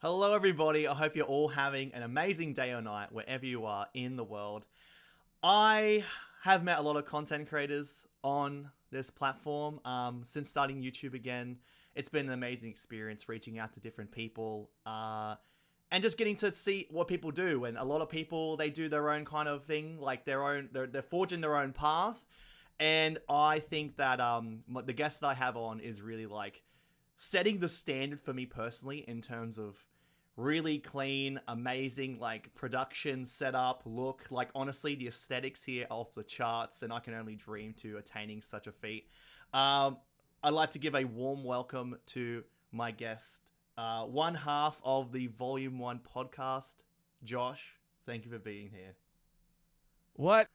Hello, everybody. I hope you're all having an amazing day or night wherever you are in the world. I have met a lot of content creators on this platform since starting YouTube again. It's been an amazing experience reaching out to different people and just getting to see what people do. And a lot of people, they do their own kind of thing, like they're forging their own path. And I think that the guest that I have on is really like setting the standard for me personally in terms of really clean, amazing, like production setup, look. Like honestly, the aesthetics here are off the charts, and I can only dream to attaining such a feat. I'd like to give a warm welcome to my guest, one half of the Volume 1 podcast, Josh. Thank you for being here. What?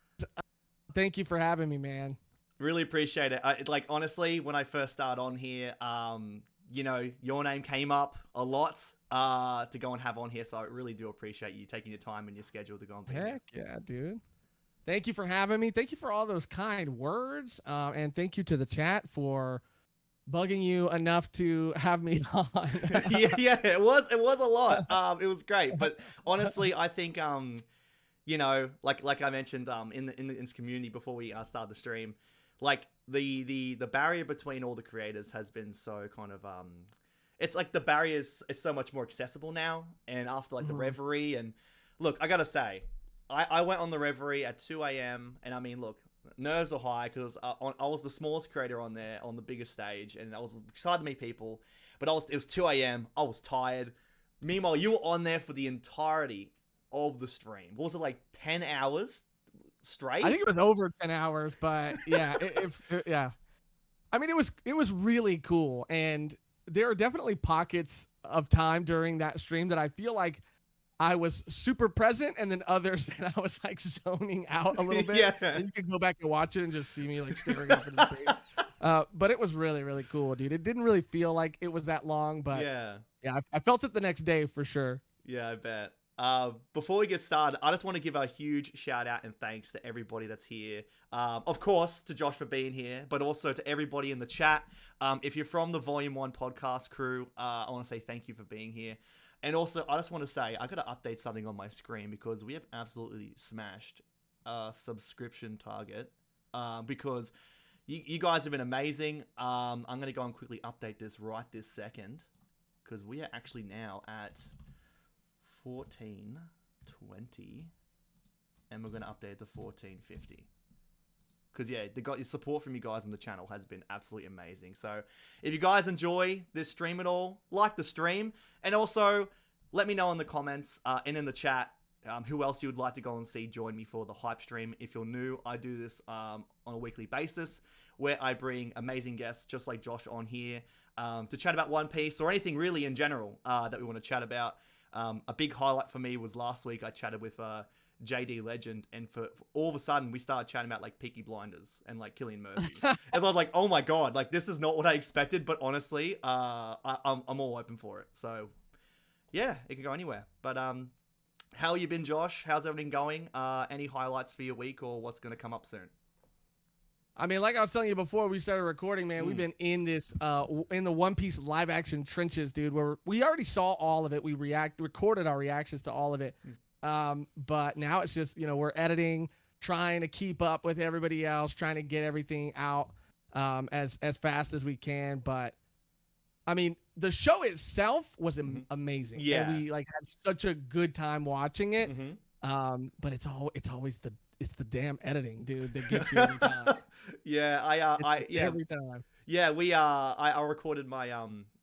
Thank you for having me, man. Really appreciate it. Like honestly, when I first started on here, you know, your name came up a lot to go and have on here, so I really do appreciate you taking your time and your schedule to go and be here. Heck yeah, dude. Thank you for having me. Thank you for all those kind words, and thank you to the chat for bugging you enough to have me on. yeah, it was a lot. It was great, but honestly, I think you know, like I mentioned in this community before we started the stream, like the barrier between all the creators has been so kind of it's like the barriers, it's so much more accessible now. And after like the Reverie, and look, I gotta say, I went on the Reverie at 2 a.m. and I mean, look, nerves are high because I was the smallest creator on there on the biggest stage, and I was excited to meet people, but it was 2 a.m. I was tired. Meanwhile, you were on there for the entirety of the stream. What was it, like 10 hours straight? I think it was over 10 hours, but yeah, yeah. I mean, it was really cool, and there are definitely pockets of time during that stream that I feel like I was super present, and then others that I was like zoning out a little bit. Yeah. And you can go back and watch it and just see me like staring up at the screen. But it was really, really cool, dude. It didn't really feel like it was that long, but yeah, I felt it the next day for sure. Yeah, I bet. Before we get started, I just want to give a huge shout out and thanks to everybody that's here. Of course, to Josh for being here, but also to everybody in the chat. If you're from the Volume 1 podcast crew, I want to say thank you for being here. And also, I just want to say, I got to update something on my screen because we have absolutely smashed a subscription target because you guys have been amazing. I'm going to go and quickly update this right this second because we are actually now at 1420 and we're going to update to 1450 because yeah, the support from you guys on the channel has been absolutely amazing. So if you guys enjoy this stream at all, like the stream, and also let me know in the comments and in the chat who else you would like to go and see join me for the HypeStream. If you're new, I do this on a weekly basis where I bring amazing guests just like Josh on here to chat about One Piece or anything really in general that we want to chat about. A big highlight for me was last week I chatted with JD Legend, and for all of a sudden we started chatting about like Peaky Blinders and like Cillian Murphy. As I was like, oh my god, like this is not what I expected, but honestly, I'm all open for it. So yeah, it can go anywhere. But how you been, Josh? How's everything going? Any highlights for your week or what's going to come up soon? I mean, like I was telling you before we started recording, man, we've been in this, in the One Piece live action trenches, dude, where we already saw all of it. We recorded our reactions to all of it. But now it's just, you know, we're editing, trying to keep up with everybody else, trying to get everything out, as fast as we can. But I mean, the show itself was amazing. Yeah. And we like had such a good time watching it. But it's always the damn editing, dude, that gets you every time. Yeah, Every time. Yeah, I recorded my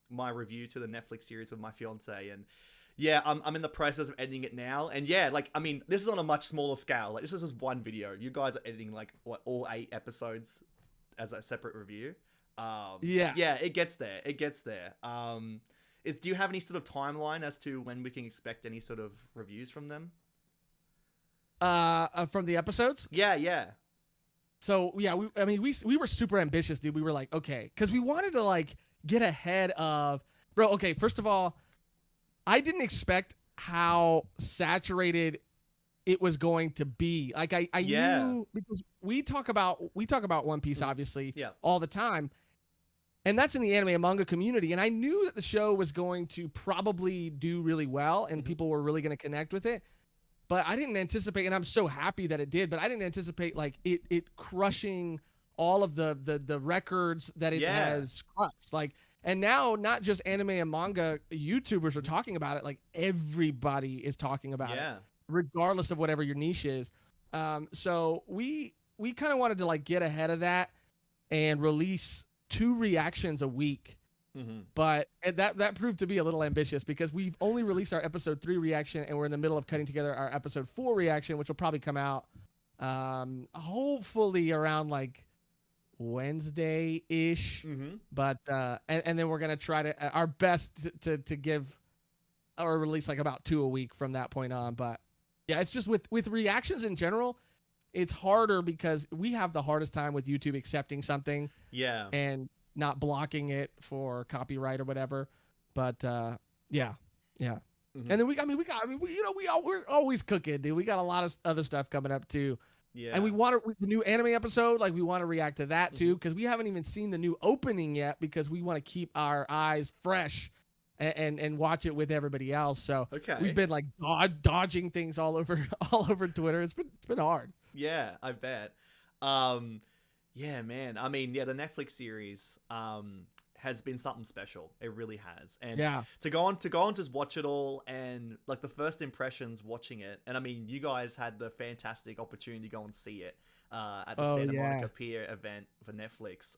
my review to the Netflix series with my fiance, and yeah, I'm in the process of editing it now. And yeah, like I mean, this is on a much smaller scale. Like this is just one video. You guys are editing like what, all 8 episodes as a separate review. Yeah, it gets there. It gets there. Do you have any sort of timeline as to when we can expect any sort of reviews from them? From the episodes? Yeah. So yeah, we were super ambitious, dude. We were like, okay, because we wanted to like get ahead of, bro. Okay, first of all, I didn't expect how saturated it was going to be. Like I knew, because we talk about One Piece obviously all the time, And that's in the anime and manga community. And I knew that the show was going to probably do really well and people were really going to connect with it. But I didn't anticipate, and I'm so happy that it did, but I didn't anticipate like it crushing all of the records that it has crushed. Like, and now not just anime and manga YouTubers are talking about it, like everybody is talking about it, regardless of whatever your niche is. So we kind of wanted to like get ahead of that and release 2 reactions a week. But that proved to be a little ambitious because we've only released our episode 3 reaction and we're in the middle of cutting together our episode 4 reaction, which will probably come out hopefully around like Wednesday-ish. But and then we're gonna try to our best to give or release like about 2 a week from that point on. But yeah, it's just with reactions in general, it's harder because we have the hardest time with YouTube accepting something. And not blocking it for copyright or whatever. But yeah. And then we're always cooking, dude. We got a lot of other stuff coming up too. And we want to, the new anime episode, like we want to react to that too, because we haven't even seen the new opening yet because we want to keep our eyes fresh and watch it with everybody else. So we've been like dodging things all over Twitter. It's been hard. Yeah, I bet. Yeah, man. I mean, the Netflix series has been something special. It really has. And to go on just watch it all and like the first impressions watching it. And I mean, you guys had the fantastic opportunity to go and see it at the Santa Monica Pier event for Netflix.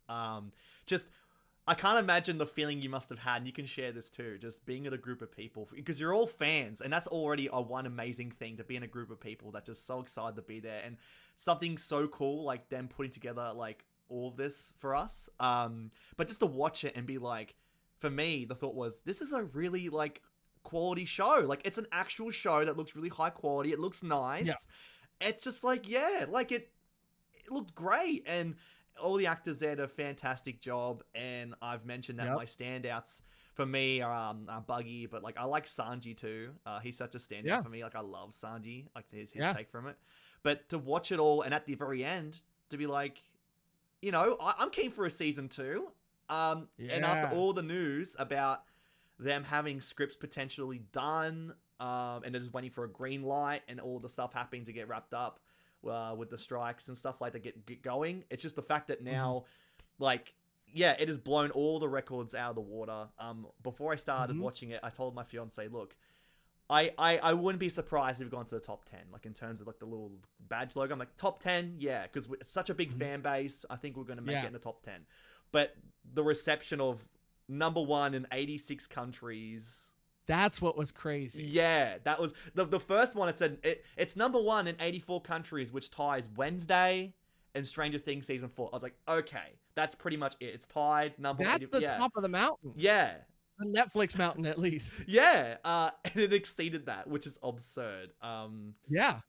I can't imagine the feeling you must have had. And you can share this too, just being in a group of people because you're all fans, and that's already one amazing thing to be in a group of people that just so excited to be there, and something so cool like them putting together like all of this for us. But just to watch it and be like, for me, the thought was, this is a really like quality show. Like it's an actual show that looks really high quality. It looks nice. It's just like it looked great, and all the actors there did a fantastic job. And I've mentioned that my standouts for me are Buggy, but like I like Sanji too. He's such a standout for me. Like I love Sanji, like his take from it. But to watch it all and at the very end to be like, you know, I'm keen for a season 2. And after all the news about them having scripts potentially done, and they're just waiting for a green light and all the stuff happening to get wrapped up with the strikes and stuff like that get going. It's just the fact that now, like, it has blown all the records out of the water. Before I started watching it, I told my fiance, look, I wouldn't be surprised if we gone to the top 10, like in terms of like the little badge logo. I'm like, top 10, because it's such a big fan base. I think we're going to make it in the top 10. But the reception of number 1 in 86 countries. That's what was crazy. Yeah, that was the first one. It said it's number 1 in 84 countries, which ties Wednesday and Stranger Things season 4. I was like, okay, that's pretty much it. It's tied number. That's 80, the top of the mountain. Yeah. The Netflix mountain, at least. And it exceeded that, which is absurd.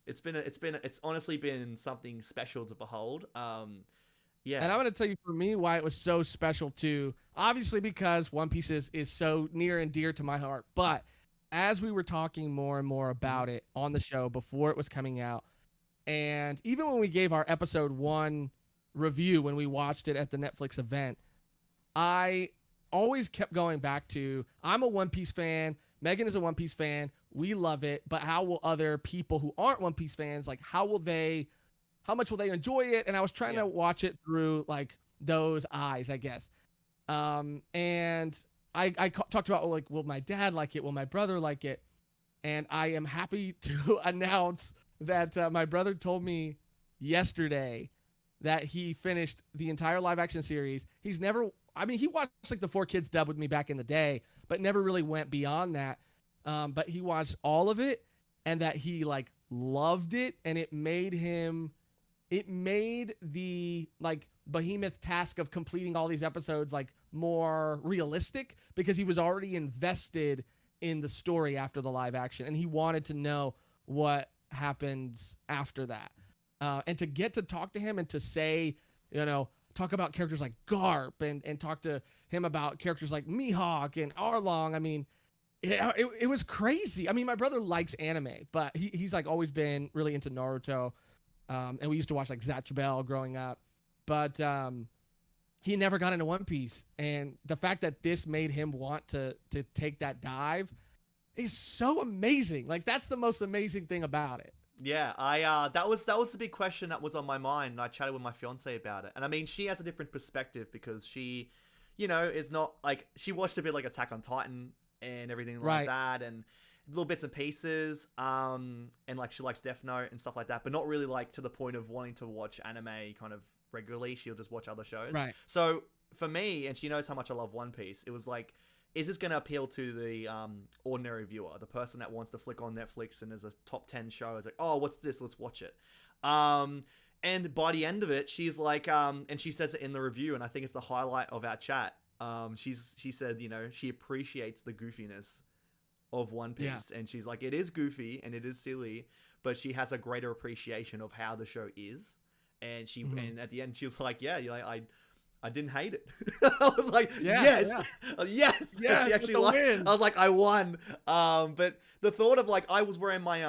It's honestly been something special to behold. And I'm going to tell you, for me, why it was so special too. Obviously, because One Piece is so near and dear to my heart. But as we were talking more and more about it on the show before it was coming out, and even when we gave our episode 1 review when we watched it at the Netflix event, I always kept going back to, I'm a One Piece fan. Megan is a One Piece fan. We love it. But how will other people who aren't One Piece fans, like how much will they enjoy it? And I was trying to watch it through like those eyes, I guess. And I talked about, like, will my dad like it? Will my brother like it? And I am happy to announce that my brother told me yesterday that he finished the entire live action series. He watched like the 4 Kids dub with me back in the day, but never really went beyond that. But he watched all of it, and that he like loved it, and it made the like behemoth task of completing all these episodes like more realistic, because he was already invested in the story after the live action, and he wanted to know what happens after that. And to get to talk to him and to say, talk about characters like Garp and talk to him about characters like Mihawk and Arlong. I mean, it was crazy. I mean, my brother likes anime, but he's like always been really into Naruto. And we used to watch like Zatch Bell growing up. But he never got into One Piece, and the fact that this made him want to take that dive is so amazing. Like, that's the most amazing thing about it. Yeah, that was the big question that was on my mind. And I chatted with my fiance about it, and I mean, she has a different perspective because she, is not like, she watched a bit like Attack on Titan and everything like that, and little bits and pieces, and like she likes Death Note and stuff like that, but not really like to the point of wanting to watch anime kind of regularly. She'll just watch other shows. Right. So for me, and she knows how much I love One Piece, it was like, is this going to appeal to the ordinary viewer, the person that wants to flick on Netflix and there's a top 10 show? It's like, oh, what's this? Let's watch it. And by the end of it, she's like, and she says it in the review, and I think it's the highlight of our chat. She said, she appreciates the goofiness of One Piece, and she's like, it is goofy and it is silly, but she has a greater appreciation of how the show is. And she, and at the end, she was like, I didn't hate it. I was like, yes. She actually liked it. I was like, I won. But the thought of like, I was wearing my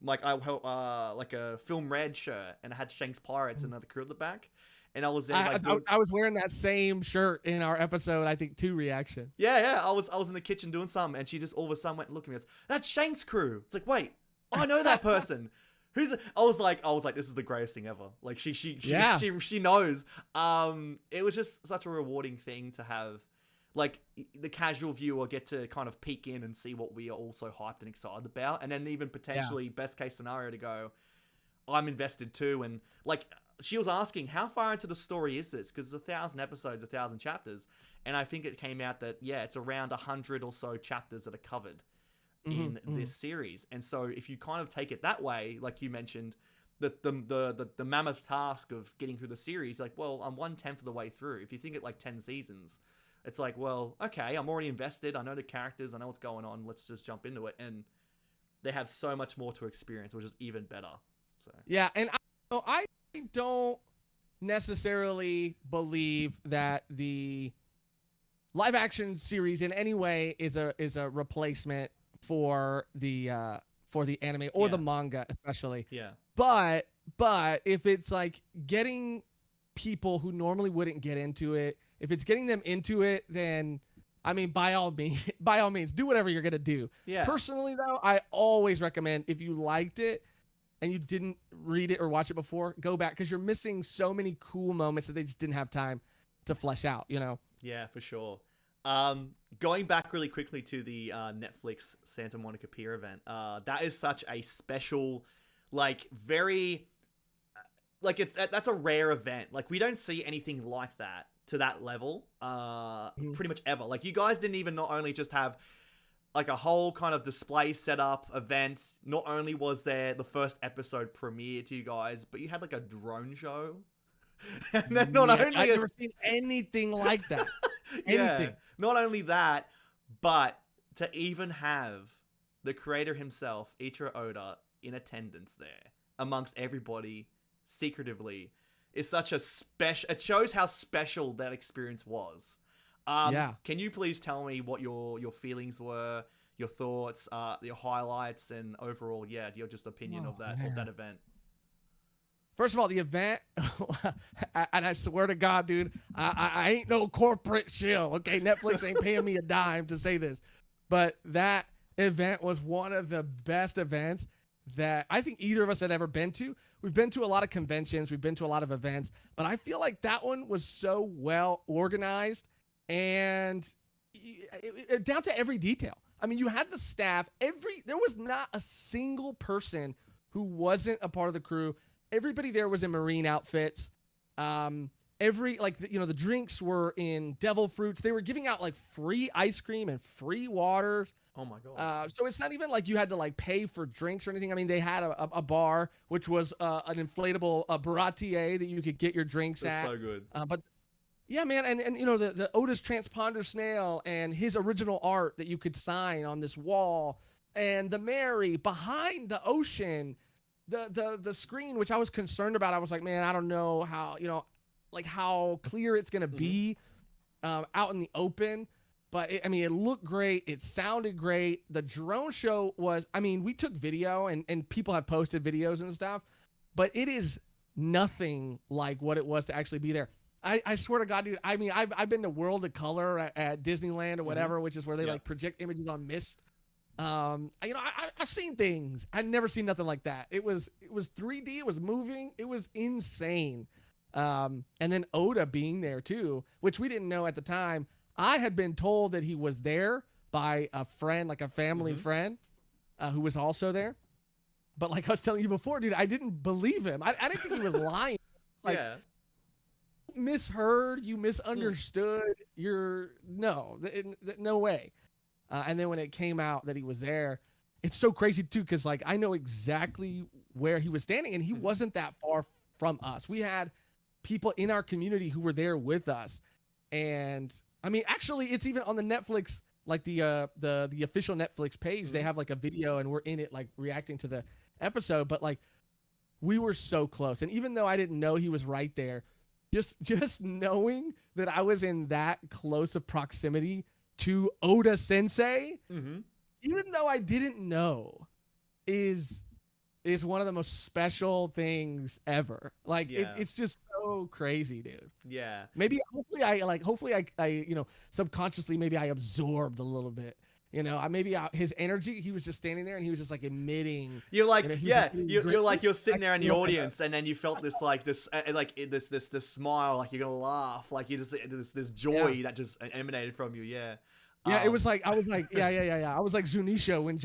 like a Film Red shirt, and I had Shanks Pirates and the crew at the back, and I was there. I was wearing that same shirt in our episode, I think 2 reaction. Yeah. I was in the kitchen doing something, and she just all of a sudden went and looked at me and goes, "That's Shanks' crew." It's like, wait, I know that person. I was like, this is the greatest thing ever. Like she knows. It was just such a rewarding thing to have, like, the casual viewer get to kind of peek in and see what we are also hyped and excited about, and then even potentially best case scenario to go, I'm invested too. And like, she was asking, how far into the story is this? Because it's 1,000 episodes, 1,000 chapters, and I think it came out that it's around 100 or so chapters that are covered in this series. And so if you kind of take it that way, like you mentioned, the mammoth task of getting through the series, like, well, I'm 1/10 of the way through. If you think it like 10 seasons, it's like, well, okay, I'm already invested. I know the characters. I know what's going on. Let's just jump into it. And they have so much more to experience, which is even better. So yeah, and I don't necessarily believe that the live action series in any way is a replacement for the anime or the manga, especially. Yeah. But if it's like getting people who normally wouldn't get into it, if it's getting them into it, then I mean, by all means, do whatever you're gonna do. Yeah. Personally, though, I always recommend, if you liked it and you didn't read it or watch it before, go back, because you're missing so many cool moments that they just didn't have time to flesh out. Yeah, for sure. Going back really quickly to the Netflix Santa Monica Pier event, that is such a special, like, very, like, that's a rare event. Like, we don't see anything like that to that level, pretty much ever. Like, you guys didn't even not only just have like a whole kind of display setup event. Not only was there the first episode premiere to you guys, but you had like a drone show. And then not only I've never seen anything like that. Anything. Yeah, not only that, but to even have the creator himself, Ichiro Oda, in attendance there amongst everybody secretively is such a special. It shows how special that experience was. Can you please tell me what your feelings were, your thoughts, your highlights, and overall, your just opinion of that event? First of all, the event, and I swear to God, dude, I ain't no corporate shill, okay? Netflix ain't paying me a dime to say this, but that event was one of the best events that I think either of us had ever been to. We've been to a lot of conventions, we've been to a lot of events, but I feel like that one was so well organized and down to every detail. I mean, you had the staff, there was not a single person who wasn't a part of the crew. Everybody there was in marine outfits. The drinks were in devil fruits. They were giving out like free ice cream and free water. Oh my God. So it's not even like you had to like pay for drinks or anything. I mean, they had a bar, which was an inflatable baratier that you could get your drinks at. So good. But yeah, man. And the Otis transponder snail and his original art that you could sign on this wall, and the Mary behind the ocean. The screen, which I was concerned about, I was like, man, I don't know how, how clear it's going to be out in the open. But it looked great. It sounded great. The drone show was, we took video and people have posted videos and stuff, but it is nothing like what it was to actually be there. I swear to God, dude. I mean, I've been to World of Color at Disneyland or whatever, which is where they like project images on mist. I've seen things. I've never seen nothing like that. It was 3D. It was moving. It was insane. And then Oda being there too, which we didn't know at the time. I had been told that he was there by a friend, like a family friend, who was also there. But like I was telling you before, dude, I didn't believe him. I didn't think he was lying. Like, misheard, you misunderstood. No way. And then when it came out that he was there, it's so crazy too, because like I know exactly where he was standing, and he wasn't that far from us. We had people in our community who were there with us, and I mean, actually, it's even on the Netflix, like the official Netflix page. They have like a video, and we're in it, like reacting to the episode. But like, we were so close, and even though I didn't know he was right there, just knowing that I was in that close of proximity to Oda Sensei, even though I didn't know, is one of the most special things ever. Like it's just so crazy, dude. Yeah. Maybe hopefully I subconsciously maybe I absorbed a little bit. His energy, he was just standing there and he was just like emitting. You're like, you're sitting there in the audience, and then you felt this smile, like you're gonna laugh, like you just this joy that just emanated from you. Yeah. Yeah, it was like I was like, yeah. I was like Zunisha when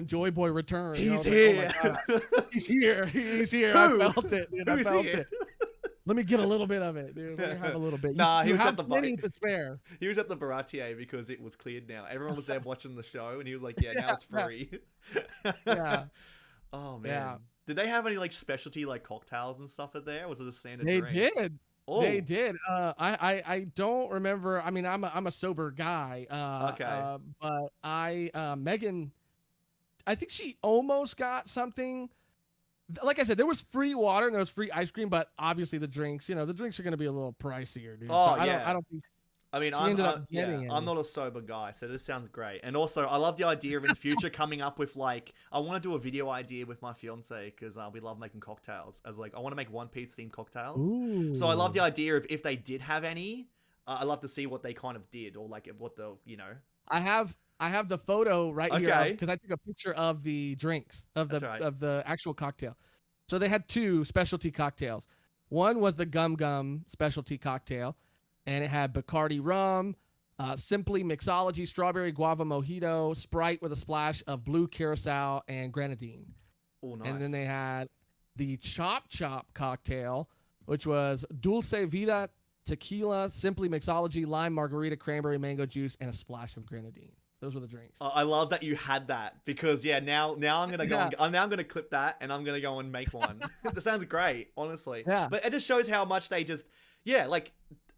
Joy Boy returned. He's here. Like, oh he's here. He's here. I felt it, dude. I felt it. Let me get a little bit of it, dude. Let me have a little bit. He was at the plenty to spare. He was at the Baratier because it was cleared now. Everyone was there watching the show, and he was like, "Yeah, now it's free." Yeah. Oh man. Yeah. Did they have any like specialty like cocktails and stuff at there? Or was it a standard? They drink? did. Oh. They did. I don't remember. I mean, I'm a sober guy. Okay. But Megan, I think she almost got something. Like I said, there was free water and there was free ice cream, but obviously the drinks are going to be a little pricier, dude. Oh, so I don't think. I mean, I'm not a sober guy, so this sounds great. And also, I love the idea of in the future coming up with like, I want to do a video idea with my fiance because we love making cocktails. As like, I want to make One Piece themed cocktails. Ooh. So I love the idea of if they did have any, I love to see what they kind of did or like what the I have the photo right here because I took a picture of the drinks of the actual cocktail. So they had two specialty cocktails. One was the Gum Gum specialty cocktail. And it had Bacardi rum, Simply Mixology, Strawberry Guava Mojito, Sprite with a splash of blue curacao and grenadine. Oh, nice. And then they had the Chop Chop cocktail, which was Dulce Vida, Tequila, Simply Mixology, Lime Margarita, Cranberry Mango Juice, and a splash of grenadine. Those were the drinks. I love that you had that because now I'm gonna go. I'm gonna clip that and I'm gonna go and make one. That sounds great, honestly. Yeah. But it just shows how much they just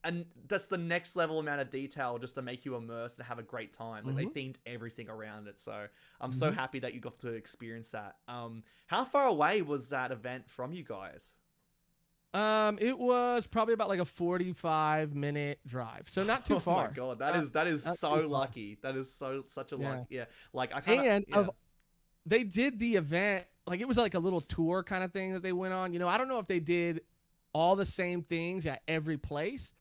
and that's the next level amount of detail just to make you immerse and have a great time. Like they themed everything around it. So I'm so happy that you got to experience that. How far away was that event from you guys? It was probably about like a 45-minute drive. So not too far. Oh my God. That is so lucky. That is such a luck. Yeah. Like I kind of, they did the event, like it was like a little tour kind of thing that they went on. I don't know if they did all the same things at every place,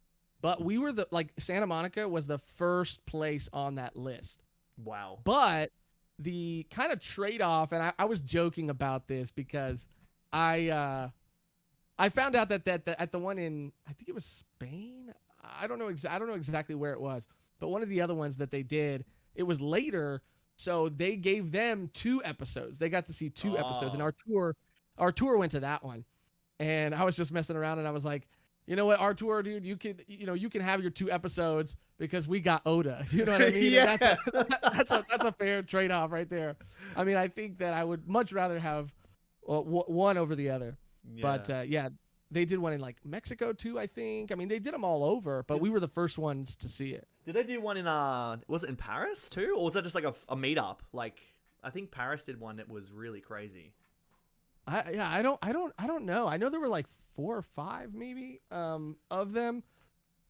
but we were Santa Monica was the first place on that list. Wow. But the kind of trade-off, and I was joking about this because I found out that at the one in, I think it was Spain. I don't know exactly where it was, but one of the other ones that they did, it was later. So they gave them 2 episodes. They got to see 2 episodes, and our tour went to that one. And I was just messing around, and I was like, you know what, Artur, dude, you can have your 2 episodes because we got Oda. You know what I mean? Yeah. That's a fair trade-off right there. I mean, I think that I would much rather have one over the other. Yeah. But they did one in like Mexico too, I think. I mean, they did them all over, but we were the first ones to see it. Did they do one in was it in Paris too, or was that just like a meetup? Like, I think Paris did one that was really crazy. I don't know. I know there were like 4 or 5 maybe of them,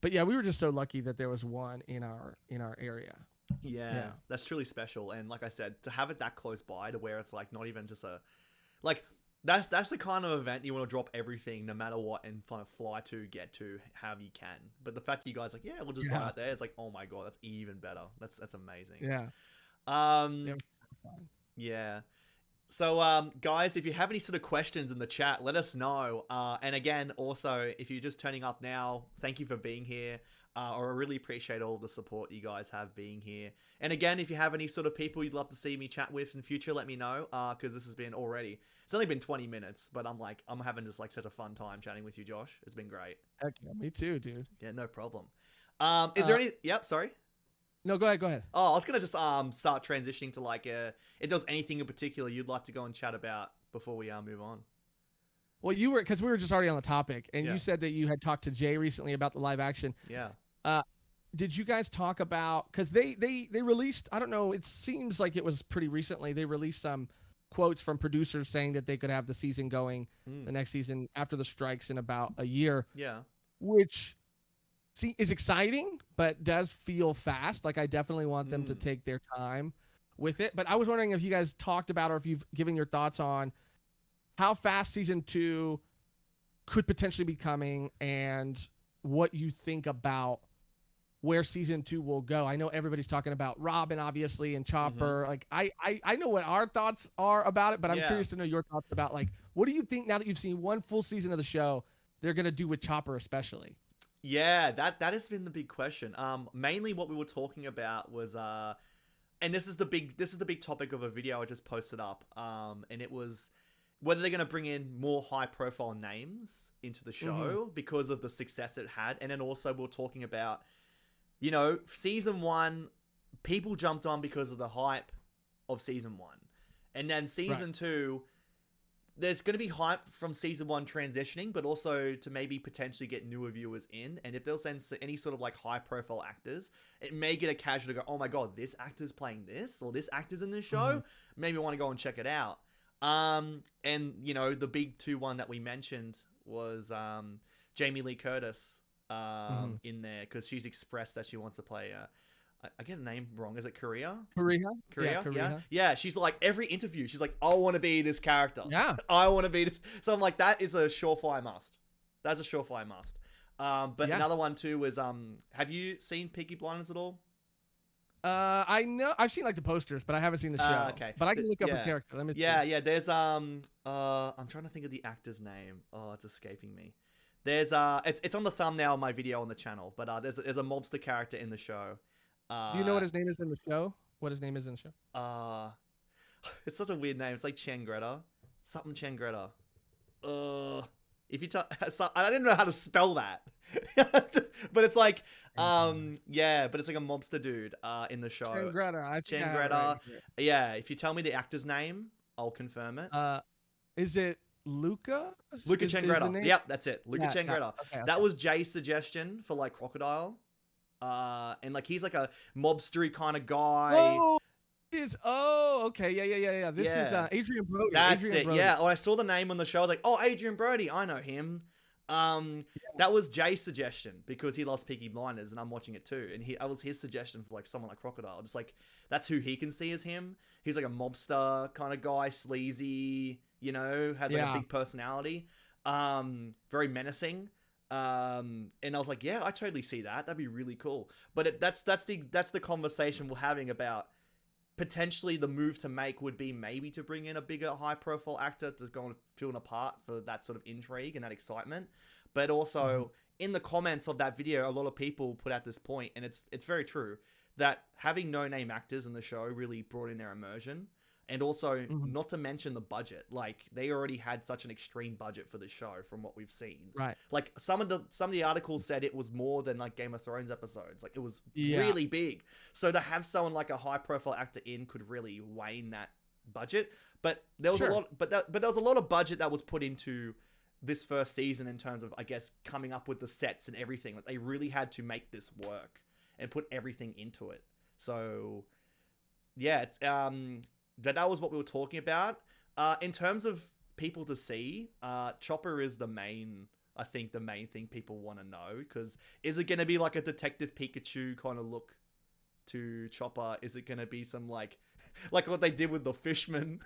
but yeah, we were just so lucky that there was one in our area. Yeah, that's truly special. And like I said, to have it that close by to where it's like not even just That's the kind of event you want to drop everything, no matter what, and kind of fly to, get to, however you can. But the fact that you guys are like, yeah, we'll just fly out there, it's like, oh my god, that's even better. That's amazing. Yeah. Um, It was so fun. yeah. So, guys, if you have any sort of questions in the chat, let us know. And again, also, if you're just turning up now, thank you for being here. I really appreciate all the support you guys have being here. And again, if you have any sort of people you'd love to see me chat with in future, let me know. Because this has been already, it's only been 20 minutes, but I'm having just like such a fun time chatting with you, Josh. It's been great. Heck yeah, me too, dude. Yeah, no problem. Is there any? Yep, sorry. No, go ahead. Oh, I was gonna just start transitioning to like if there's anything in particular you'd like to go and chat about before we move on. Well, because we were just already on the topic, and you said that you had talked to Jay recently about the live action. Yeah. Did you guys talk about, because they released, I don't know, it seems like it was pretty recently, they released some quotes from producers saying that they could have the season going the next season after the strikes in about a year. Yeah. Which is exciting, but does feel fast. Like, I definitely want them to take their time with it. But I was wondering if you guys talked about, or if you've given your thoughts on how fast season 2 could potentially be coming, and what you think about where season 2 will go. I know everybody's talking about Robin, obviously, and Chopper. Like, I know what our thoughts are about it, but I'm curious to know your thoughts about, like, what do you think now that you've seen one full season of the show, they're going to do with Chopper especially? Yeah, that has been the big question. Mainly what we were talking about was and this is the big topic of a video I just posted up. And it was whether they're going to bring in more high profile names into the show because of the success it had. And then also we're talking about, you know, season 1, people jumped on because of the hype of season 1. And then season 2, there's going to be hype from season 1 transitioning, but also to maybe potentially get newer viewers in. And if they'll send any sort of like high profile actors, it may get a casual to go, oh my god, this actor's playing this, or this actor's in this show. Maybe I want to go and check it out. And you know, the big 2-1 that we mentioned was Jamie Lee Curtis in there, because she's expressed that she wants to play I get a name wrong. Is it Korea? Korea? Yeah. She's like, every interview, she's like, I want to be this character. Yeah. I want to be this. So I'm like, that is a surefire must. That's a surefire must. But another one too was, have you seen Peaky Blinders at all? I know I've seen like the posters, but I haven't seen the show. Okay. But I can look up a character. Let me see. Yeah. There's I'm trying to think of the actor's name. Oh, it's escaping me. There's it's on the thumbnail of my video on the channel, but there's a mobster character in the show. Do you know what his name is in the show? What his name is in the show? It's such a weird name. It's like Changreta. Something Changreta. If you I didn't know how to spell that. But it's like but it's like a mobster dude in the show. Changreta. Yeah, if you tell me the actor's name, I'll confirm it. Is it Luca? Luca Changreta. Yep, that's it. Luca Changreta. Okay. That was Jay's suggestion for like Crocodile. And like he's like a mobstery kind of guy. Okay. Yeah. This is Adrian Brody. That's it. Yeah. Oh, I saw the name on the show. I was like, oh, Adrian Brody. I know him. That was Jay's suggestion because he loves Peaky Blinders and I'm watching it too. And that was his suggestion for like someone like Crocodile. Just like, that's who he can see as him. He's like a mobster kind of guy, sleazy, you know, has like a big personality. Very menacing. And I was like, yeah, I totally see that. That'd be really cool. But that's the conversation we're having about potentially the move to make would be maybe to bring in a bigger high profile actor to go and fill a part for that sort of intrigue and that excitement. But also in the comments of that video, a lot of people put out this point, and it's very true, that having no name actors in the show really brought in their immersion. And also, not to mention the budget. Like, they already had such an extreme budget for the show from what we've seen. Right. Like, some of the articles said it was more than, like, Game of Thrones episodes. Like, it was really big. So to have someone like a high-profile actor in could really wane that budget. But there was a lot... But there was a lot of budget that was put into this first season in terms of, I guess, coming up with the sets and everything. Like, they really had to make this work and put everything into it. So, yeah, it's... That was what we were talking about. In terms of people to see, Chopper is the main thing people want to know. Because is it going to be like a Detective Pikachu kind of look to Chopper? Is it going to be some like what they did with the Fishman?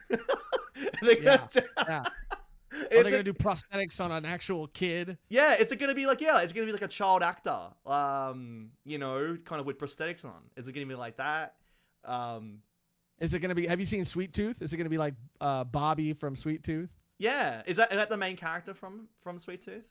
Are they gonna do prosthetics on an actual kid? Yeah, it's gonna be like a child actor, kind of with prosthetics on. Is it gonna be like that? Is it gonna be? Have you seen Sweet Tooth? Is it gonna be like Bobby from Sweet Tooth? Yeah, is that the main character from Sweet Tooth?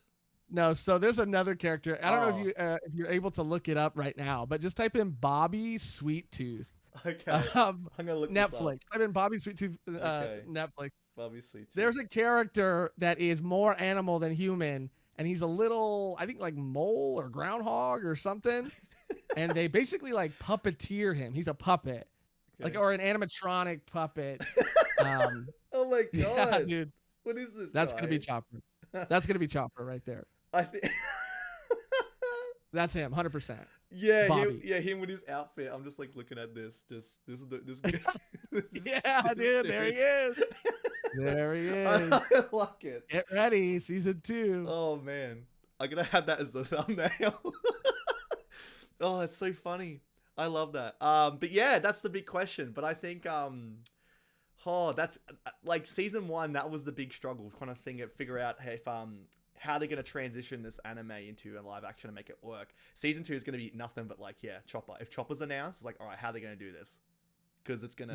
No, so there's another character. I don't know if you're able to look it up right now, but just type in Bobby Sweet Tooth. Okay, I'm gonna look Netflix. Type in Bobby Sweet Tooth. Okay. Netflix. Bobby Sweet Tooth. There's a character that is more animal than human, and he's a little, I think, like mole or groundhog or something. And they basically like puppeteer him. He's a puppet, Okay. or an animatronic puppet. Oh my god, Yeah, dude. what is this? That's gonna be Chopper. That's gonna be Chopper right there. I think. That's him, 100%. Yeah, Bobby. him with his outfit. I'm just like looking at this. This is this. Yeah, dude, there he is. There he is. I like it. Get ready, season 2. Oh man, I'm gonna have that as the thumbnail. Oh, that's so funny. I love that. But yeah, that's the big question. But I think that's like season 1. That was the big struggle, kind of thing. Figure out if how they're going to transition this anime into a live action and make it work. Season 2 is going to be nothing but like, Chopper. If Chopper's announced, it's like, all right, how are they going to do this? Because it's going to,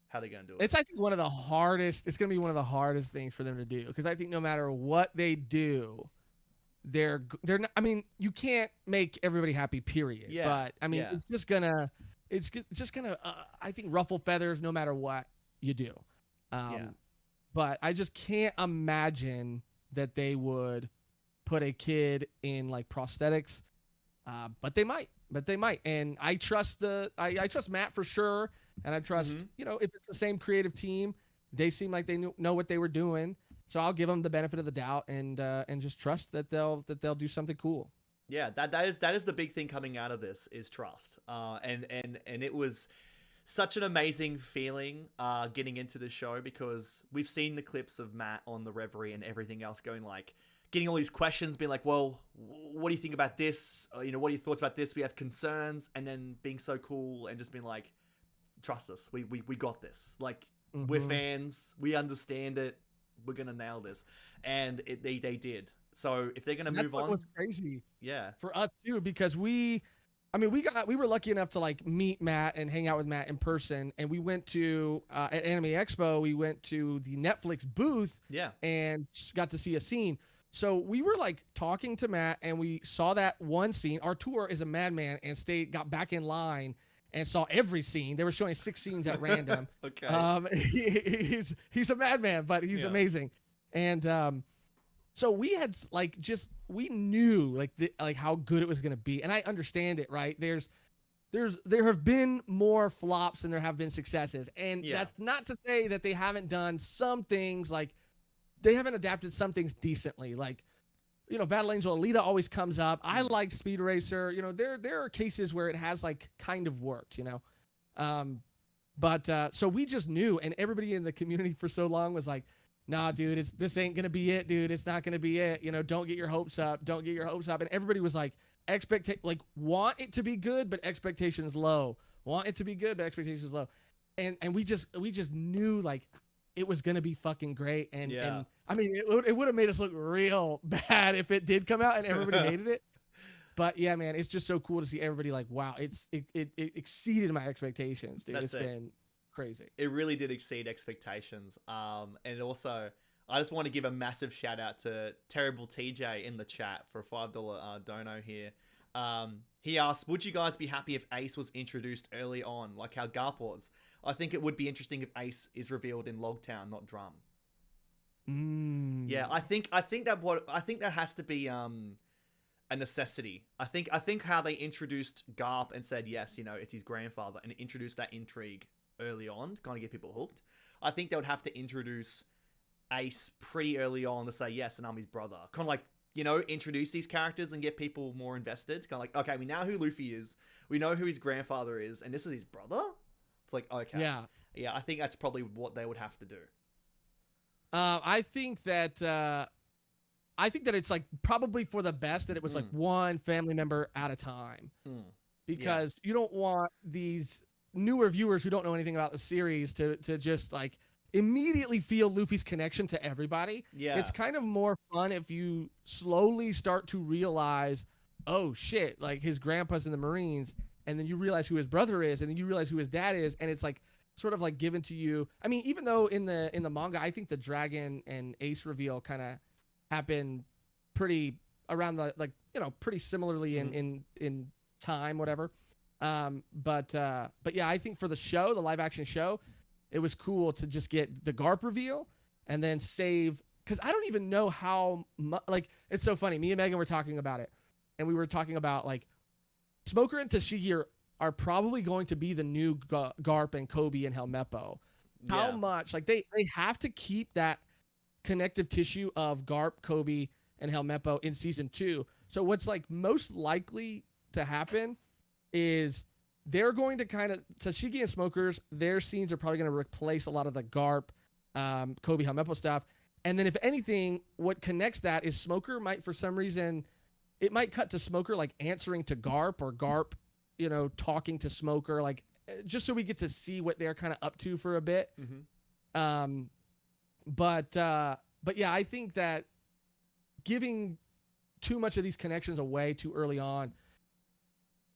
how are they going to do it? It's, I think, one of the hardest, it's going to be one of the hardest things for them to do. Because I think no matter what they do, they're not, I mean, you can't make everybody happy, period. Yeah. But, I mean, it's just going to, I think, ruffle feathers no matter what you do. But I just can't imagine that they would put a kid in like prosthetics, but they might. And I trust I trust Matt for sure, and I trust if it's the same creative team, they seem like they know what they were doing. So I'll give them the benefit of the doubt and just trust that they'll do something cool. Yeah, that is the big thing coming out of this is trust. And it was such an amazing feeling getting into the show, because we've seen the clips of Matt on the Reverie and everything else going like, getting all these questions, being like, well, what do you think about this? What are your thoughts about this? We have concerns, and then being so cool and just being like, trust us. We got this. Like, we're fans. We understand it. We're going to nail this. And they did. So if they're going to move on. That was crazy. Yeah. For us too, because we were lucky enough to like meet Matt and hang out with Matt in person, and we went to at Anime Expo. We went to the Netflix booth, and got to see a scene. So we were like talking to Matt, and we saw that one scene. Artur is a madman and got back in line and saw every scene. They were showing 6 scenes at random. Okay. He's a madman, but he's amazing, and so we had like we knew like how good it was gonna be, and I understand it, right? There have been more flops than there have been successes, and that's not to say that they haven't done some things, like they haven't adapted some things decently, like Battle Angel Alita always comes up. I like Speed Racer. There are cases where it has like kind of worked, but so we just knew, and everybody in the community for so long was like, nah, dude, this ain't gonna be it, dude. It's not gonna be it. Don't get your hopes up. Don't get your hopes up. And everybody was like, want it to be good, but expectations low. Want it to be good, but expectations low. And we just knew like it was gonna be fucking great. And I mean, it would have made us look real bad if it did come out and everybody hated it. But yeah, man, it's just so cool to see everybody like, wow, it exceeded my expectations, dude. It's been crazy. It really did exceed expectations. And also, I just want to give a massive shout out to Terrible TJ in the chat for a $5 dono here. He asked, would you guys be happy if Ace was introduced early on, like how Garp was? I think it would be interesting if Ace is revealed in Logtown, not Drum. Yeah, I think that has to be a necessity. I think how they introduced Garp and said, yes, it's his grandfather, and introduced that intrigue early on to kind of get people hooked. I think they would have to introduce Ace pretty early on to say, yes, and I'm his brother. Kind of like, introduce these characters and get people more invested. Kind of like, okay, we know who Luffy is. We know who his grandfather is, and this is his brother? It's like, okay. Yeah, I think that's probably what they would have to do. I think that it's like probably for the best that it was like one family member at a time. Because you don't want these newer viewers who don't know anything about the series to just like immediately feel Luffy's connection to everybody. Yeah. It's kind of more fun if you slowly start to realize, oh shit, like his grandpa's in the Marines, and then you realize who his brother is, and then you realize who his dad is, and it's like sort of like given to you. I mean, even though in the manga, I think the Dragon and Ace reveal kind of happened pretty around the pretty similarly in time, whatever. But yeah, I think for the show, the live action show, it was cool to just get the Garp reveal and then save, because I don't even know how much, like, it's so funny. Me and Megan were talking about it, and we were talking about, like, Smoker and Tashigi are probably going to be the new Garp and Kobe and Helmeppo. How much, like, they have to keep that connective tissue of Garp, Kobe, and Helmeppo in season 2. So what's, like, most likely to happen is they're going to kind of, Tashigi and Smokers, their scenes are probably going to replace a lot of the Garp, Kobe, Helmeppo stuff. And then if anything, what connects that is Smoker might, for some reason, it might cut to Smoker, like, answering to Garp, or Garp, talking to Smoker, like, just so we get to see what they're kind of up to for a bit. Mm-hmm. But yeah, I think that giving too much of these connections away too early on,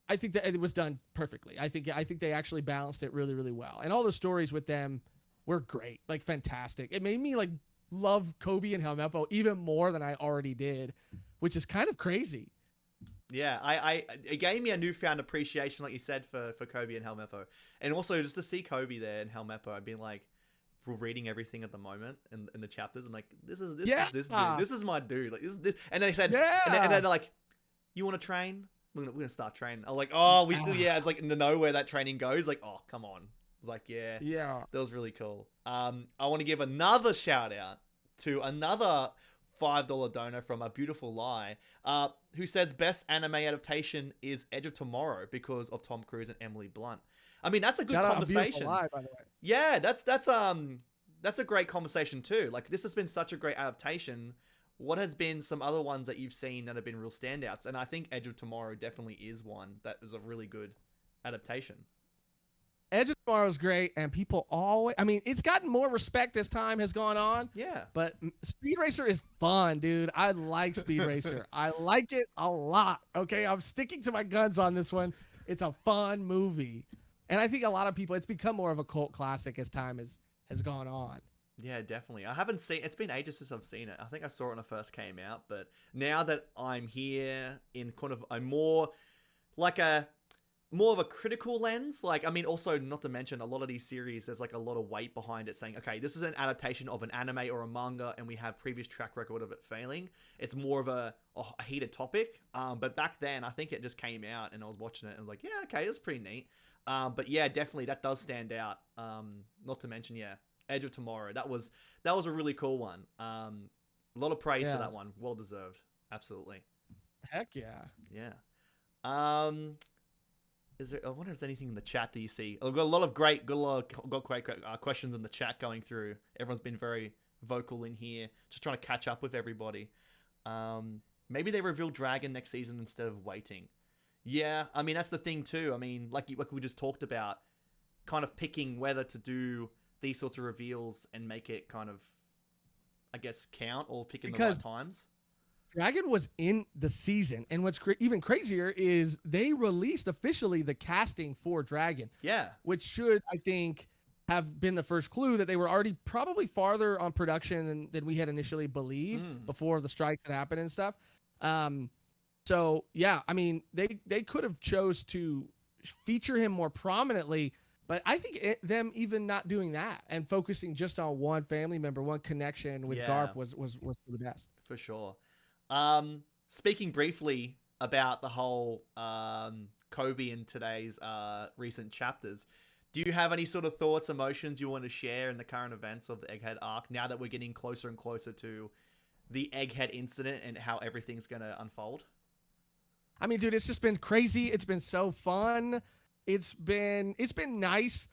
I think that it was done perfectly. I think they actually balanced it really, really well. And all the stories with them were great, like, fantastic. It made me, like, love Kobe and Helmeppo even more than I already did, which is kind of crazy. Yeah, it gave me a newfound appreciation, like you said, for Kobe and Helmeppo. And also just to see Kobe there and Helmeppo, I've been like, we're reading everything at the moment in the chapters. I'm like, this is dude. This is my dude. Like, this. And they said, and then they're like, you want to train? We're gonna start training. I'm like, oh, we do. Yeah, it's like to know where that training goes. Like, oh, come on. It's like, yeah, that was really cool. I want to give another shout out to another $5 donor from A Beautiful Lie, who says best anime adaptation is Edge of Tomorrow because of Tom Cruise and Emily Blunt. I mean, that's a good conversation. Lie, by the way. Yeah, that's a great conversation too. Like, this has been such a great adaptation. What has been some other ones that you've seen that have been real standouts? And I think Edge of Tomorrow definitely is one that is a really good adaptation. Edge of Tomorrow is great, and people always, I mean, it's gotten more respect as time has gone on. Yeah. But Speed Racer is fun, dude. I like Speed Racer. I like it a lot. Okay, I'm sticking to my guns on this one. It's a fun movie. And I think a lot of people, it's become more of a cult classic as time has gone on. Yeah, definitely. I haven't seen, it's been ages since I've seen it. I think I saw it when it first came out, but now that I'm here in kind of a more of a critical lens, like, I mean, also not to mention a lot of these series, there's like a lot of weight behind it saying, okay, this is an adaptation of an anime or a manga and we have previous track record of it failing. It's more of a heated topic. But back then I think it just came out and I was watching it and I was like, yeah, okay, it's pretty neat. But yeah, definitely that does stand out. Not to mention, yeah, Edge of Tomorrow. That was a really cool one. A lot of praise for that one. Well deserved. Absolutely. Heck yeah. Yeah. I wonder if there's anything in the chat that you see. I've got a lot of great questions in the chat going through. Everyone's been very vocal in here, just trying to catch up with everybody. Maybe they reveal Dragon next season instead of waiting. Yeah, I mean, that's the thing too. I mean, like we just talked about, kind of picking whether to do these sorts of reveals and make it kind of, I guess, count or pick in the right times. Dragon was in the season, and what's even crazier is they released officially the casting for Dragon. Yeah. Which should, I think, have been the first clue that they were already probably farther on production than we had initially believed before the strikes had happened and stuff. So, yeah, I mean, they could have chose to feature him more prominently, but I think them even not doing that and focusing just on one family member, one connection with Garp was for the best. For sure. Speaking briefly about the whole Kobe in today's recent chapters, do you have any sort of thoughts, emotions you want to share in the current events of the Egghead arc now that we're getting closer and closer to the Egghead incident and how everything's going to unfold? I mean, dude, it's just been crazy. It's been so fun. It's been nice,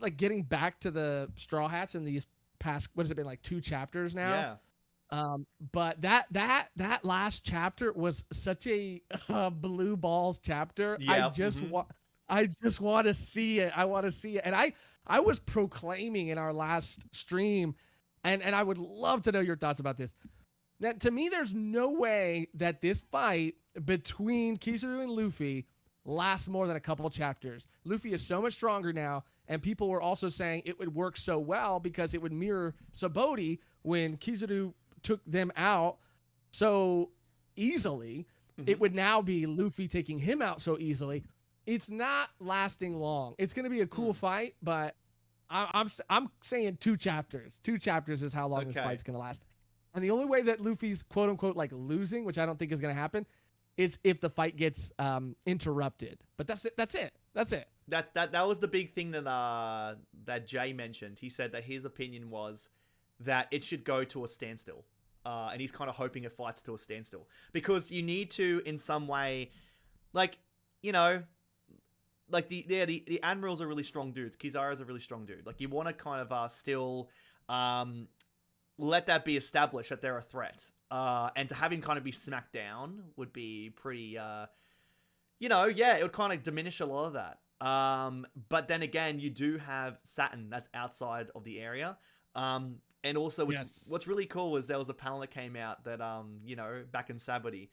like, getting back to the Straw Hats in these past, what has it been, like 2 chapters now? Yeah. But that last chapter was such a blue balls chapter. Yeah. I just want to see it. I want to see it. And I was proclaiming in our last stream, and I would love to know your thoughts about this. That to me, there's no way that this fight between Kizaru and Luffy lasts more than a couple chapters. Luffy is so much stronger now, and people were also saying it would work so well because it would mirror Sabaody when Kizaru took them out so easily. It would now be Luffy taking him out so easily. It's not lasting long. It's going to be a cool fight, but I'm saying 2 chapters. 2 chapters is how long this fight's going to last. And the only way that Luffy's quote unquote like losing, which I don't think is going to happen, is if the fight gets interrupted. But that's it. That's it. That was the big thing that Jay mentioned. He said that his opinion was that it should go to a standstill. And he's kind of hoping it fights to a standstill. Because you need to, in some way, like, you know, like the admirals are really strong dudes. Kizaru's a really strong dude. Like, you want to kind of still let that be established that they're a threat. And to have him kind of be smacked down would be pretty, you know, yeah, it would kind of diminish a lot of that. But then again, you do have Saturn that's outside of the area. And also, what's really cool is there was a panel that came out that, you know, back in Sabaody,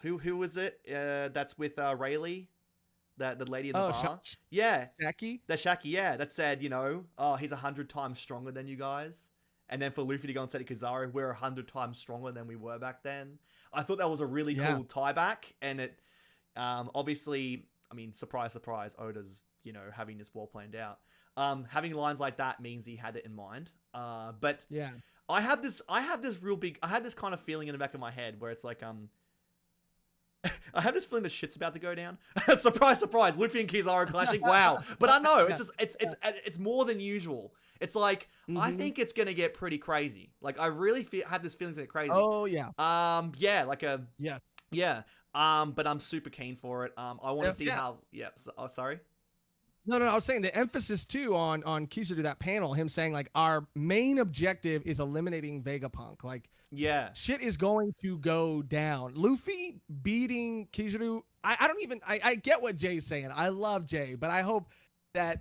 who was it? That's with Rayleigh, the lady in the bar. Yeah, Shaki. Yeah, that said, you know, oh, he's 100 times stronger than you guys. And then for Luffy to go and say to Kizaru, we're 100 times stronger than we were back then. I thought that was a really cool tie back, and it, obviously, I mean, surprise, surprise, Oda's, you know, having this well planned out. Having lines like that means he had it in mind. But yeah, I had this kind of feeling in the back of my head where it's like, I have this feeling that shit's about to go down. Surprise, surprise, Luffy and Kizaru clashing. Wow. But I know it's more than usual. It's like, I think it's going to get pretty crazy. Like, I really had this feeling that crazy. Oh yeah. Yeah, like a, yeah. But I'm super keen for it. I want to see how, sorry. No, I was saying the emphasis too on Kizaru, that panel, him saying like our main objective is eliminating Vegapunk. Like, shit is going to go down. Luffy beating Kizaru. I get what Jay's saying. I love Jay, but I hope that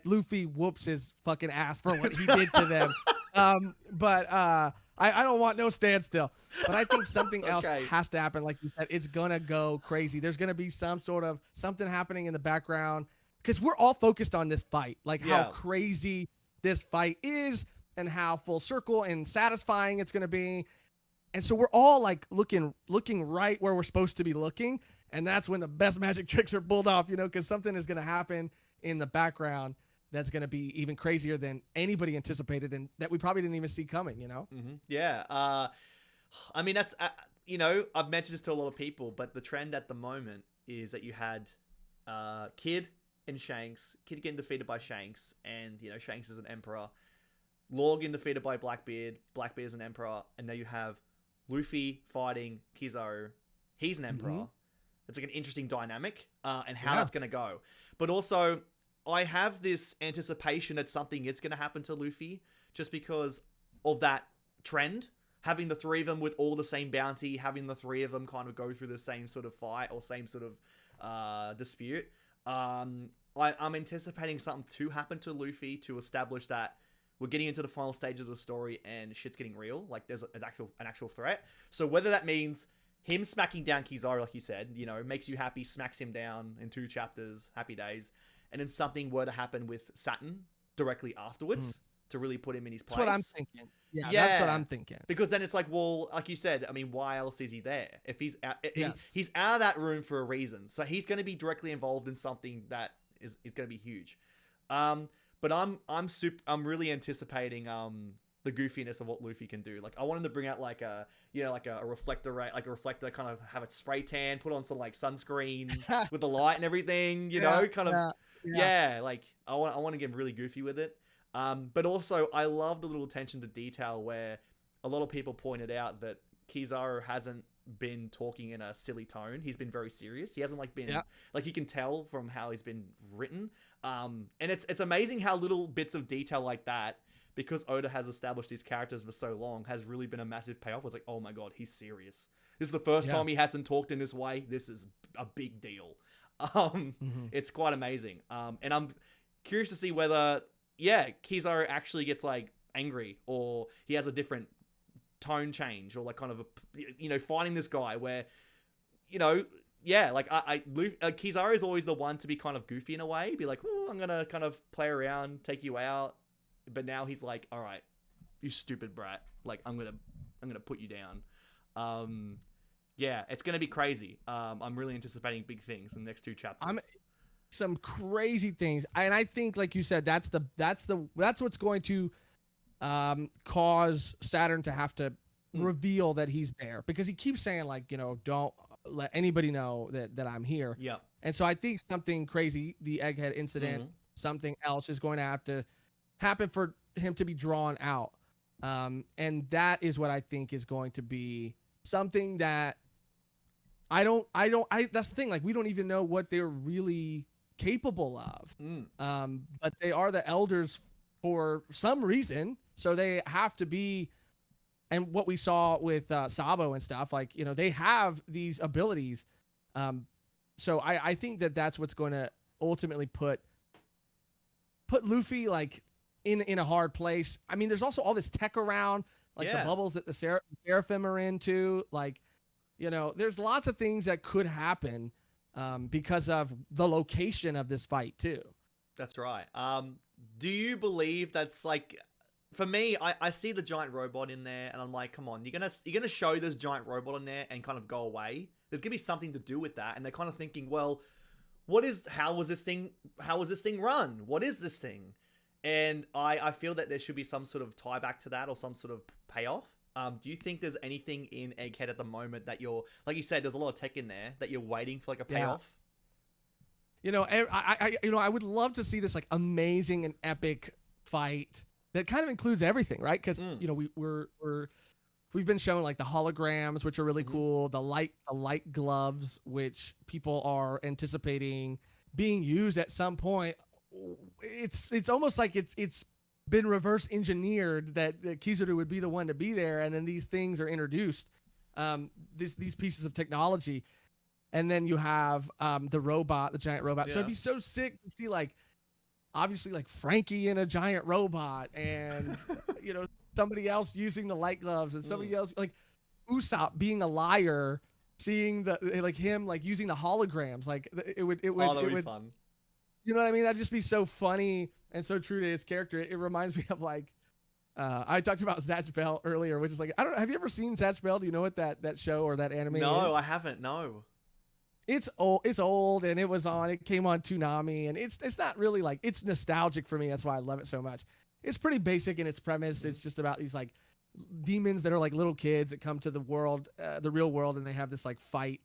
Luffy whoops his fucking ass for what he did to them. But I don't want no standstill. But I think something else has to happen. Like you said, it's gonna go crazy. There's gonna be some sort of something happening in the background. Because we're all focused on this fight, like how crazy this fight is and how full circle and satisfying it's going to be. And so we're all like looking right where we're supposed to be looking. And that's when the best magic tricks are pulled off, you know, because something is going to happen in the background that's going to be even crazier than anybody anticipated and that we probably didn't even see coming, you know? Yeah. I mean, that's, you know, I've mentioned this to a lot of people, but the trend at the moment is that you had Kid and Shanks, Kid getting defeated by Shanks, and, you know, Shanks is an emperor. Law getting defeated by Blackbeard, Blackbeard is an emperor, and now you have Luffy fighting Kizaru. He's an emperor. It's like an interesting dynamic, and how that's going to go. But also, I have this anticipation that something is going to happen to Luffy, just because of that trend. Having the 3 of them with all the same bounty, having the 3 of them kind of go through the same sort of fight, or same sort of dispute. I'm anticipating something to happen to Luffy to establish that we're getting into the final stages of the story and shit's getting real. Like, there's an actual threat. So whether that means him smacking down Kizaru, like you said, you know, makes you happy, smacks him down in 2 chapters, happy days, and then something were to happen with Saturn directly afterwards to really put him in his place. That's what I'm thinking. Yeah, that's what I'm thinking. Because then it's like, well, like you said, I mean, why else is he there? If he's out, he's out of that room for a reason. So he's going to be directly involved in something that is going to be huge. But I'm really anticipating the goofiness of what Luffy can do. Like, I want him to bring out like a, you know, like a reflector, right? Like a reflector, kind of have it spray tan, put on some like sunscreen with the light and everything, you know, kind of, like I want to get really goofy with it. But also I love the little attention to detail where a lot of people pointed out that Kizaru hasn't been talking in a silly tone. He's been very serious. He hasn't like been like, you can tell from how he's been written. And it's amazing how little bits of detail like that, because Oda has established these characters for so long, has really been a massive payoff. It's like, oh my god, he's serious. This is the first time he hasn't talked in this way. This is a big deal. It's quite amazing. And I'm curious to see whether, Kizaru actually gets like angry, or he has a different tone change, or like kind of finding this guy where, Kizaru is always the one to be kind of goofy in a way, be like, oh, I'm gonna kind of play around, take you out, but now he's like, all right, you stupid brat, like I'm gonna put you down. It's gonna be crazy. I'm really anticipating big things in the next 2 chapters. Some crazy things, and I think, like you said, that's what's going to cause Saturn to have to reveal that he's there, because he keeps saying like, don't let anybody know that I'm here. Yeah. And so I think something crazy, the Egghead incident, something else is going to have to happen for him to be drawn out. And that is what I think is going to be something that that's the thing. Like, we don't even know what they're really capable of. But they are the elders for some reason. So they have to be, and what we saw with Sabo and stuff, like, they have these abilities. So I think that's what's going to ultimately put Luffy like in a hard place. I mean, there's also all this tech around, like the bubbles that the Seraphim are into. Like, there's lots of things that could happen because of the location of this fight too. That's right. Do you believe that's like, for me, I see the giant robot in there, and I'm like, come on, you're gonna show this giant robot in there and kind of go away. There's gonna be something to do with that, and they're kind of thinking, well, how was this thing run? What is this thing? And I feel that there should be some sort of tie back to that, or some sort of payoff. Do you think there's anything in Egghead at the moment that you're, like you said, there's a lot of tech in there that you're waiting for like a payoff? I would love to see this like amazing and epic fight that kind of includes everything, right? Because we've been shown like the holograms, which are really cool, the light gloves, which people are anticipating being used at some point. It's almost like it's been reverse engineered that Kizaru would be the one to be there, and then these things are introduced, these pieces of technology, and then you have the giant robot. So it'd be so sick to see like, obviously like Frankie in a giant robot, and somebody else using the light gloves, and somebody else like Usopp being a liar, seeing him using the holograms. Like it would be fun. You know what I mean? That'd just be so funny and so true to his character. It reminds me of like, I talked about Zatch Bell earlier, which is like, have you ever seen Zatch Bell? Do you know what that show or that anime is? No, I haven't. No. It's old, and it came on Toonami, and it's not really like, it's nostalgic for me. That's why I love it so much. It's pretty basic in its premise. It's just about these like demons that are like little kids that come to the world, the real world, and they have this like fight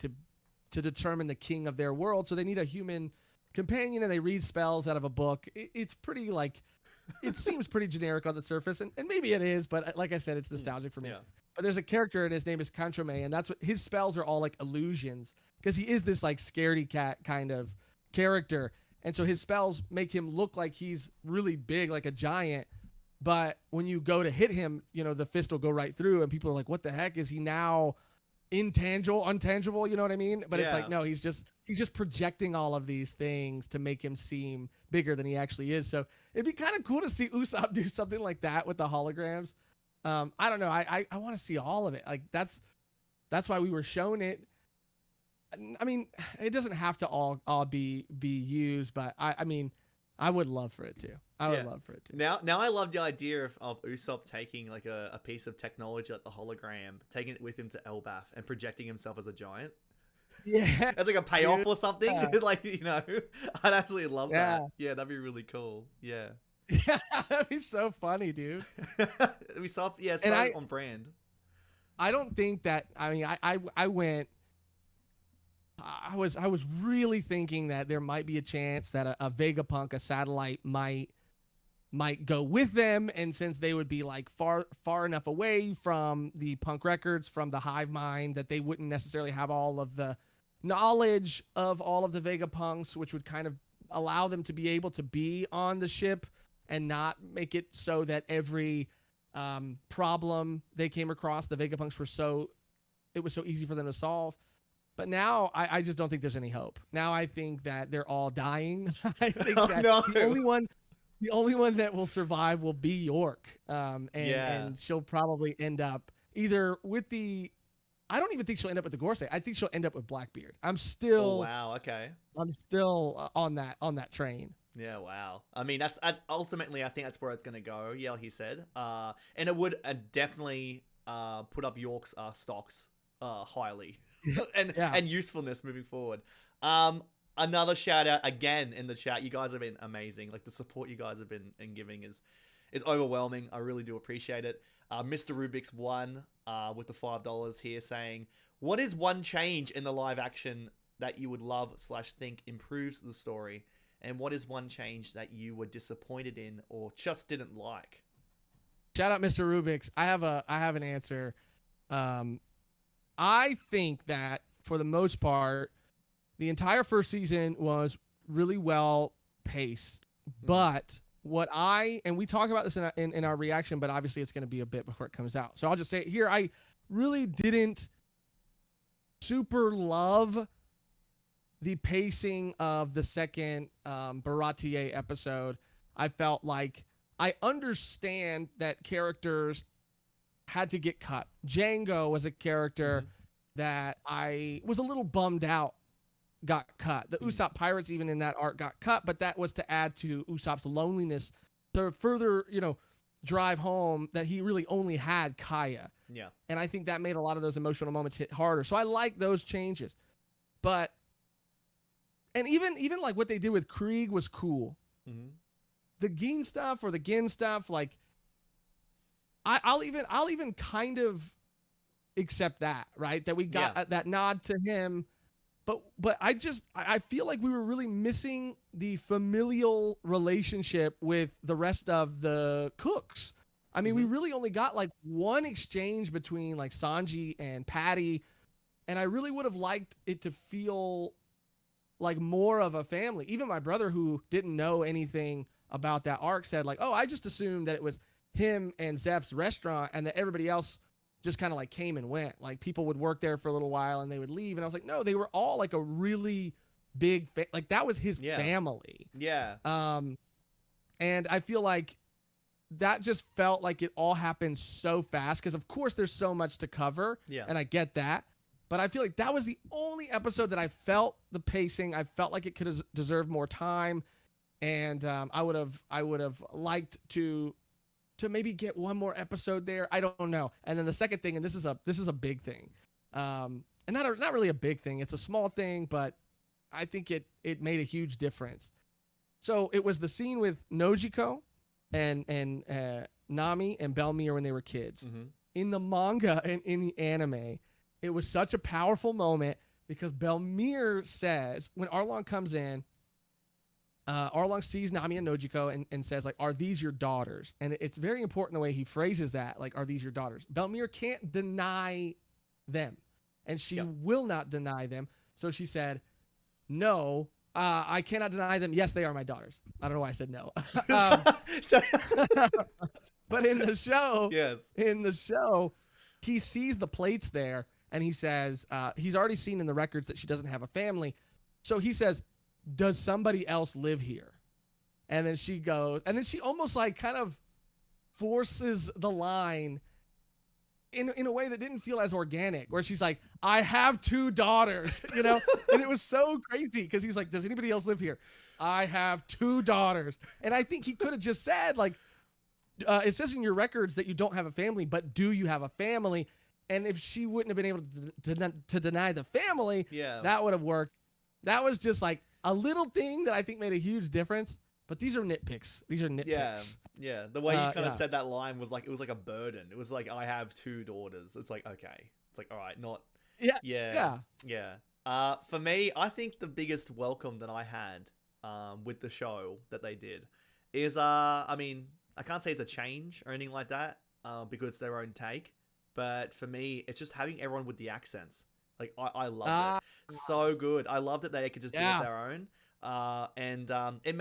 to determine the king of their world. So they need a human companion, and they read spells out of a book. It's pretty like, it seems pretty generic on the surface, and maybe it is, but like I said, it's nostalgic for me. Yeah. But there's a character, and his name is Kantrome, and that's what his spells are all like illusions, because he is this like scaredy cat kind of character, and so his spells make him look like he's really big, like a giant. But when you go to hit him, the fist will go right through, and people are like, "What the heck, is he now untangible?" You know what I mean? But it's like, no, he's just projecting all of these things to make him seem bigger than he actually is. So it'd be kind of cool to see Usopp do something like that with the holograms. I don't know. I want to see all of it. Like that's why we were shown it. I mean, it doesn't have to all be used, but I mean, I would love for it to. I would love for it to. Now I love the idea of Usopp taking like a piece of technology like the hologram, taking it with him to Elbaf and projecting himself as a giant. Yeah. As like a payoff or something. Like, I'd actually love that. Yeah, that'd be really cool. Yeah. Yeah, that'd be so funny, dude. It'd be so on brand. I don't think that, I mean, I was really thinking that there might be a chance that a Vegapunk, a satellite, might go with them, and since they would be like far enough away from the Punk records, from the hive mind, that they wouldn't necessarily have all of the knowledge of all of the Vegapunks, which would kind of allow them to be able to be on the ship and not make it so that every problem they came across, the Vegapunks were so it was so easy for them to solve. But now I just don't think there's any hope. Now I think that they're all dying. I think Oh, that no. the only one that will survive will be York. Yeah. And she'll probably end up either with the, I don't even think she'll end up with the Gorse. I think she'll end up with Blackbeard. Oh, I'm still wow. Okay. on that train. Yeah, wow. I mean, that's ultimately, I think that's where it's going to go. Yeah, like he said. And it would definitely put up York's stocks highly and usefulness moving forward. Another shout out again in the chat. You guys have been amazing. Like the support you guys have been giving is overwhelming. I really do appreciate it. Mr. Rubik's one with the $5 here saying, "What is one change in the live action that you would love / think improves the story? And what is one change that you were disappointed in or just didn't like?" Shout out Mr. Rubik's. I have an answer. I think that for the most part, the entire first season was really well paced. But and we talk about this in our reaction, but obviously it's going to be a bit before it comes out. So I'll just say it here. I really didn't super love the pacing of the second Baratier episode. I felt like I understand that characters had to get cut. Django was a character that I was a little bummed out got cut. The Usopp Pirates even in that arc got cut, but that was to add to Usopp's loneliness to further, drive home that he really only had Kaya. Yeah. And I think that made a lot of those emotional moments hit harder. So I like those changes. But and even like what they did with Krieg was cool. Mm-hmm. The Gin stuff, like I'll even kind of accept that, right? That we got that nod to him. But I feel like we were really missing the familial relationship with the rest of the cooks. I mean, we really only got like one exchange between like Sanji and Patty, and I really would have liked it to feel like more of a family. Even my brother, who didn't know anything about that arc, said like, "Oh, I just assumed that it was him and Zeph's restaurant, and that everybody else just kind of like came and went. Like people would work there for a little while and they would leave." And I was like, no, they were all like a really big, like that was his family. Yeah. And I feel like that just felt like it all happened so fast because of course there's so much to cover. Yeah. And I get that. But I feel like that was the only episode that I felt the pacing. I felt like it could have deserved more time. And I would have liked to maybe get one more episode there. I don't know. And then the second thing, and this is a big thing, and not really a big thing. It's a small thing, but I think it made a huge difference. So it was the scene with Nojiko and Nami and Belmir when they were kids. Mm-hmm. In the manga and in the anime, it was such a powerful moment because Belmir says, when Arlong comes in, Arlong sees Nami and Nojiko and says, like, "Are these your daughters?" And it's very important the way he phrases that, like, "Are these your daughters?" Belmir can't deny them, and she will not deny them. So she said, "No, I cannot deny them. Yes, they are my daughters." I don't know why I said no. But in the show, he sees the plates there, and he says, he's already seen in the records that she doesn't have a family. So he says, "Does somebody else live here?" And then she goes, and then she almost like kind of forces the line in a way that didn't feel as organic, where she's like, "I have 2 daughters," and it was so crazy because he was like, "Does anybody else live here?" "I have 2 daughters." And I think he could have just said like, "It says in your records that you don't have a family, but do you have a family?" And if she wouldn't have been able to deny the family, that would have worked. That was just like a little thing that I think made a huge difference. But these are nitpicks. Yeah. The way you kind of said that line was like, it was like a burden. It was like, "I have 2 daughters." It's like, okay. It's like, all right, not. Yeah. For me, I think the biggest welcome that I had with the show that they did is, I mean, I can't say it's a change or anything like that because it's their own take. But for me, it's just having everyone with the accents. Like, I loved it. So good. I loved that they could just do it their own. And it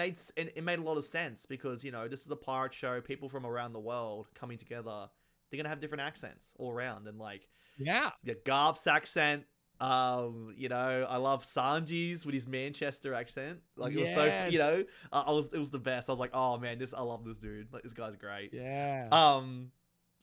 made a lot of sense because, this is a pirate show. People from around the world coming together. They're going to have different accents all around. And, like, Yeah. Yeah, Garp's accent. You know, I love Sanji's with his Manchester accent. Like it was so, you Yes. know, it was the best. I was like, oh man, I love this dude. Like this guy's great. Yeah.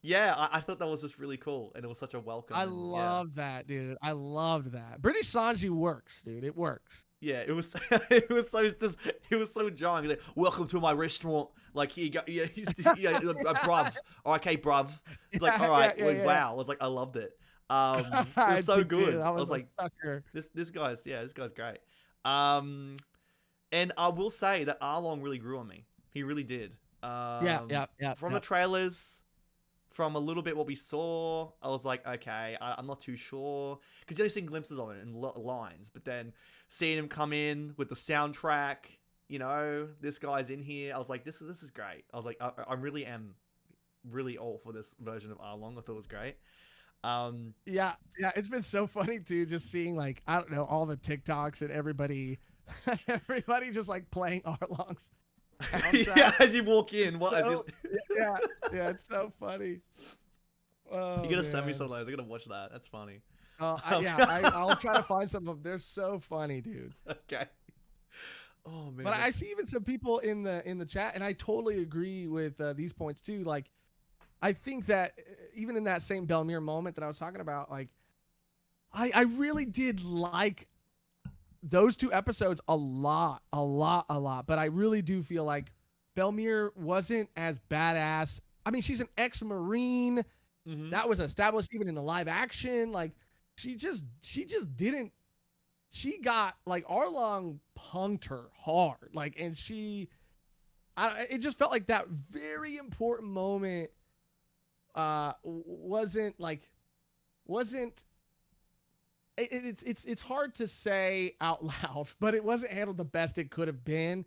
Yeah, I thought that was just really cool, and it was such a welcome. I And yeah, love that, dude. I loved that. British Sanji works, dude. It works. yeah, it was, it was so jarring. He's like, welcome to my restaurant. Like he got, yeah, yeah, bruv. Okay, bruv. It's like, all right, wow. I was like, I loved it. It was so good. Dude, I was like, sucker. this guy's great. And I will say that Arlong really grew on me. He really did. Yeah. From the trailers, from a little bit what we saw, I was like, okay, I'm not too sure, because you only seen glimpses of it and lines, but then seeing him come in with the soundtrack, you know, this guy's in here. I was like, this is great. I was like, I really am really all for this version of Arlong. I thought it was great. Yeah, it's been so funny too, just seeing like, I don't know, all the TikToks and everybody just like playing Arlong's soundtrack. Yeah, as you walk in, yeah, it's so funny. Oh, you're gonna send me some of those. I'm gonna watch that. That's funny. I'll try to find some of them. They're so funny, dude. Okay. Oh man. But I see even some people in the chat, and I totally agree with these points too. Like, I think that even in that same Belmere moment that I was talking about, like, I really did like those 2 episodes a lot. But I really do feel like Belmere wasn't as badass. I mean, she's an ex-Marine. Mm-hmm. That was established even in the live action. Like, she just didn't. She got, like, Arlong punked her hard. Like, and it just felt like that very important moment it's hard to say out loud, but it wasn't handled the best it could have been.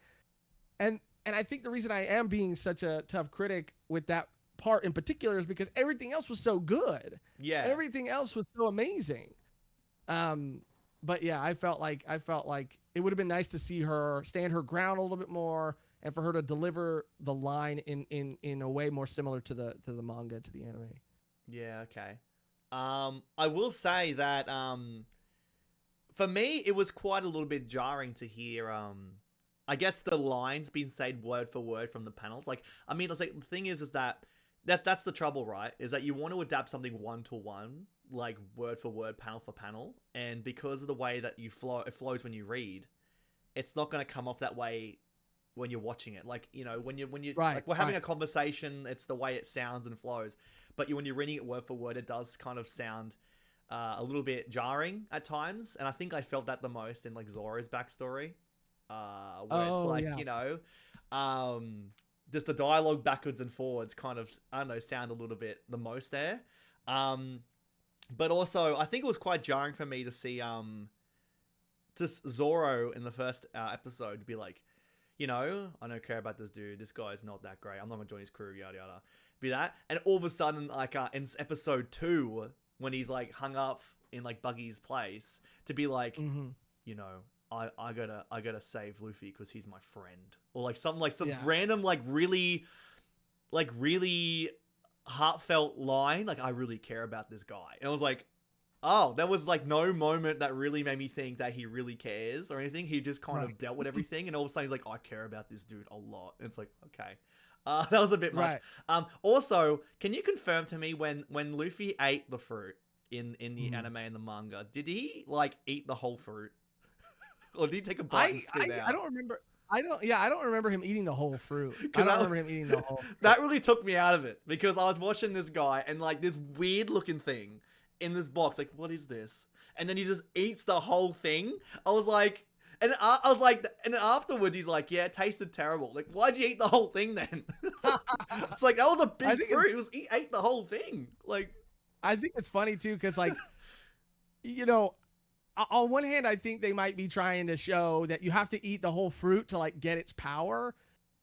And I think the reason I am being such a tough critic with that part in particular is because everything else was so good. Yeah. Everything else was so amazing. But yeah, I felt like it would have been nice to see her stand her ground a little bit more, and for her to deliver the line in a way more similar to the manga, to the anime. Yeah, okay. I will say that for me it was quite a little bit jarring to hear I guess the lines being said word for word from the panels. Like, I mean, it's like the thing is that's the trouble, right? Is that you want to adapt something 1-to-1, like word for word, panel for panel, and because of the way that it flows when you read, it's not going to come off that way when you're watching it. Like, you know, when you right, like we're having a conversation, it's the way it sounds and flows. But when you're reading it word for word, it does kind of sound a little bit jarring at times. And I think I felt that the most in like Zoro's backstory, where it's like, you know, just the dialogue backwards and forwards kind of, I don't know, sound a little bit the most there. But also, I think it was quite jarring for me to see just Zoro in the first episode to be like, you know, I don't care about this dude. This guy's not that great. I'm not gonna join his crew, yada yada. Be that, and all of a sudden, like in episode 2, when he's like hung up in like Buggy's place, to be like, you know, I gotta save Luffy because he's my friend, or like some random like really heartfelt line, like I really care about this guy, and I was like, oh, that was like no moment that really made me think that he really cares or anything. He just kind of dealt with everything, and all of a sudden he's like, I care about this dude a lot. And it's like, okay. That was a bit much. Also, can you confirm to me when Luffy ate the fruit in the anime and the manga, did he like eat the whole fruit? Or did he take a bite and spit it out? I don't remember. I don't remember him eating the whole fruit. I don't remember him eating the whole fruit. That really took me out of it, because I was watching this guy and like this weird looking thing in this box, like, what is this? And then he just eats the whole thing. I was like, and then afterwards he's like, yeah, it tasted terrible. Like, why'd you eat the whole thing then? It's like, that was a big fruit. He ate the whole thing. Like, I think it's funny too, because like, you know, on one hand, I think they might be trying to show that you have to eat the whole fruit to like get its power.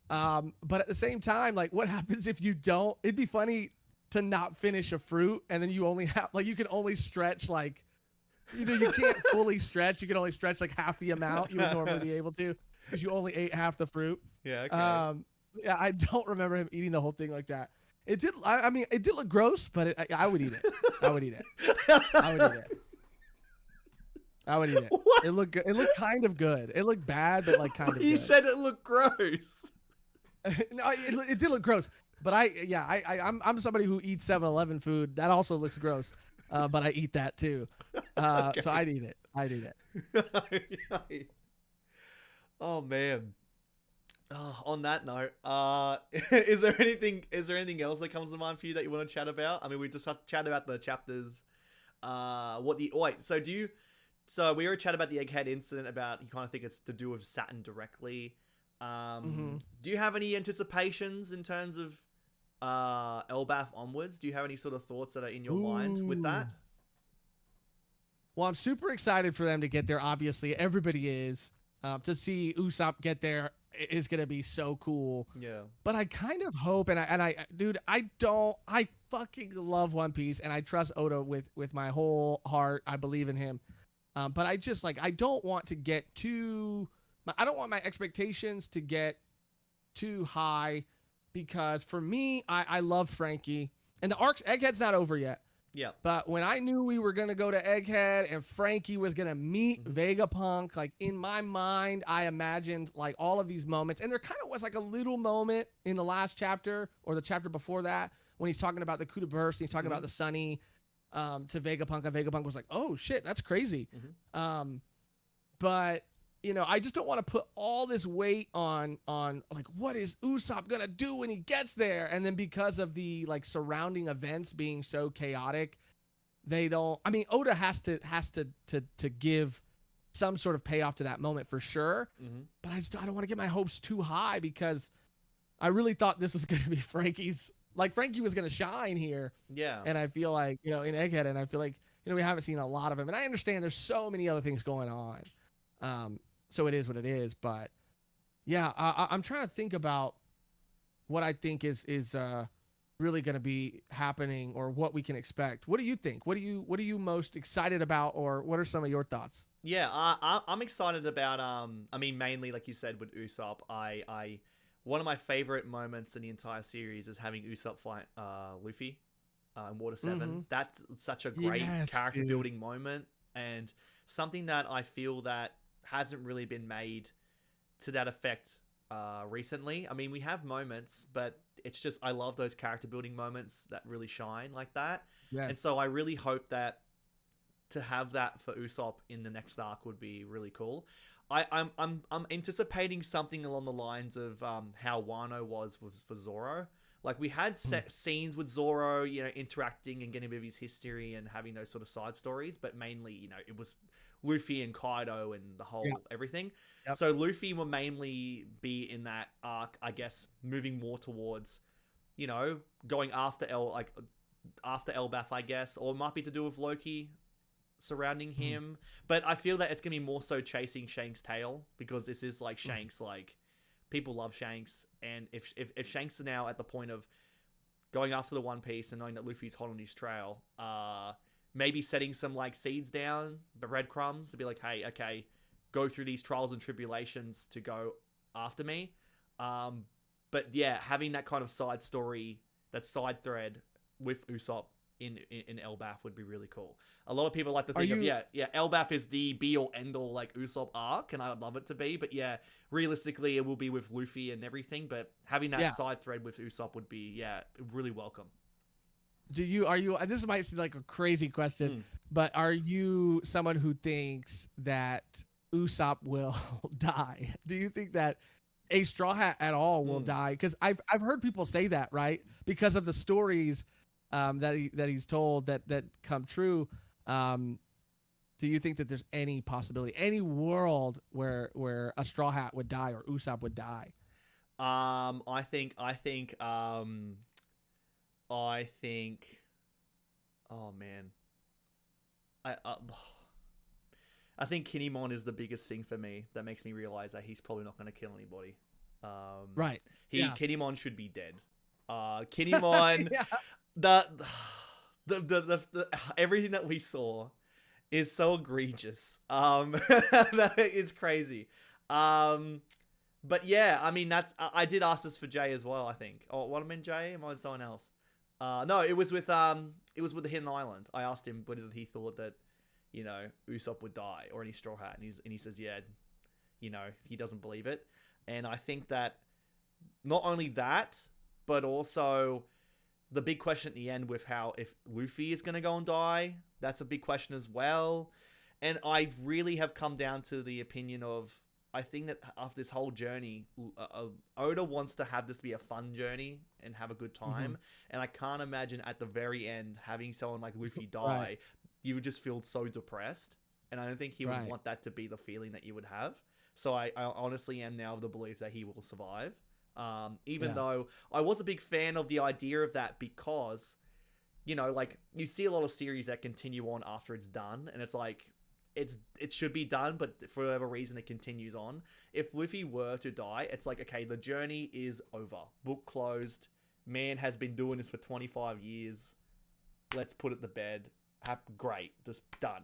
But at the same time, like, what happens if you don't? It'd be funny to not finish a fruit, and then you only have, like, you can only stretch, like, you know, you can't fully stretch. You can only stretch like half the amount you would normally be able to, because you only ate half the fruit. Yeah. Okay. Yeah, I don't remember him eating the whole thing like that. It did. I mean, it did look gross, but I would eat it. I would eat it. I would eat it. I would eat it. What? It looked good. It looked kind of good. It looked bad, but like kind of You good. said it looked gross. No, it did look gross. But I'm somebody who eats 7-Eleven food. That also looks gross. But I eat that too. Okay. So I'd eat it. I'd eat it. Oh man. On that note, is there anything else that comes to mind for you that you want to chat about? I mean, we just chat about the chapters. So we already chatted about the Egghead incident, about you kind of think it's to do with Saturn directly. Do you have any anticipations in terms of Elbaf onwards? Do you have any sort of thoughts that are in your mind with that? Well, I'm super excited for them to get there. Obviously, everybody is. To see Usopp get there is gonna be so cool. Yeah. But I kind of hope, dude, I fucking love One Piece, and I trust Oda with my whole heart. I believe in him. But I just I don't want to get I don't want my expectations to get too high, because for me, I love Frankie, and the Egghead's not over yet. Yeah. But when I knew we were gonna go to Egghead and Frankie was gonna meet Vegapunk, like in my mind, I imagined like all of these moments, and there kind of was like a little moment in the last chapter or the chapter before that when he's talking about the coup de burst, and he's talking about the Sunny to Vegapunk, and Vegapunk was like, "Oh shit, that's crazy." But I just don't want to put all this weight on like, what is Usopp gonna do when he gets there? And then because of the like surrounding events being so chaotic, they don't. I mean, Oda has to give some sort of payoff to that moment for sure. But I don't want to get my hopes too high, because I really thought this was gonna be Frankie's. Like Frankie was gonna shine here. Yeah. And I feel like in Egghead, and I feel like we haven't seen a lot of him. And I understand there's so many other things going on. So it is what it is, but yeah, I'm trying to think about what I think is really going to be happening, or what we can expect. What do you think? What are you most excited about, or what are some of your thoughts? Yeah, I'm excited about I mean, mainly like you said with Usopp. One of my favorite moments in the entire series is having Usopp fight Luffy in Water 7. That's such a great character building moment, and something that I feel that hasn't really been made to that effect recently. I mean, we have moments, but it's just, I love those character building moments that really shine like that. Yes. And so I really hope that to have that for Usopp in the next arc would be really cool. I'm anticipating something along the lines of how Wano was for Zoro. Like, we had scenes with Zoro, interacting and getting a bit of his history and having those sort of side stories, but mainly, it was Luffy and Kaido and the whole everything. Yep. So Luffy will mainly be in that arc, I guess, moving more towards, going after Elbaf, I guess, or it might be to do with Loki surrounding him. But I feel that it's gonna be more so chasing Shanks' tail, because this is like Shanks, like people love Shanks, and if Shanks are now at the point of going after the One Piece and knowing that Luffy's hot on his trail, maybe setting some like seeds down, breadcrumbs, to be like, hey, okay, go through these trials and tribulations to go after me. But yeah, having that kind of side story, that side thread with Usopp in Elbaf would be really cool. A lot of people like to think Elbaf is the be all end all like Usopp arc, and I would love it to be, but yeah, realistically it will be with Luffy and everything, but having that side thread with Usopp would be really welcome. Are you, and this might seem like a crazy question, but are you someone who thinks that Usopp will die? Do you think that a Straw Hat at all will die? Because I've heard people say that, right? Because of the stories that he's told that come true. Do you think that there's any possibility, any world where a Straw Hat would die or Usopp would die? I think oh man, I think Kinemon is the biggest thing for me that makes me realize that he's probably not going to kill anybody. Right. Kinemon should be dead. Kinemon, the everything that we saw is so egregious. It's crazy. But yeah, I mean I did ask this for Jay as well. I think. Oh, what I mean, Jay? Am I with someone else? No, it was with the Hidden Island. I asked him whether he thought that, Usopp would die or any Straw Hat, and he says yeah, he doesn't believe it, and I think that not only that, but also the big question at the end with how if Luffy is gonna go and die, that's a big question as well, and I really have come down to the opinion of. I think that after this whole journey, Oda wants to have this be a fun journey and have a good time. And I can't imagine at the very end having someone like Luffy die. Right. You would just feel so depressed. And I don't think he would want that to be the feeling that you would have. So I honestly am now of the belief that he will survive. Even though I was a big fan of the idea of that because, like you see a lot of series that continue on after it's done. And it's like, it should be done, but for whatever reason it continues on. If Luffy were to die, it's like, okay, the journey is over. Book closed. Man has been doing this for 25 years. Let's put it to bed. Great. Just done.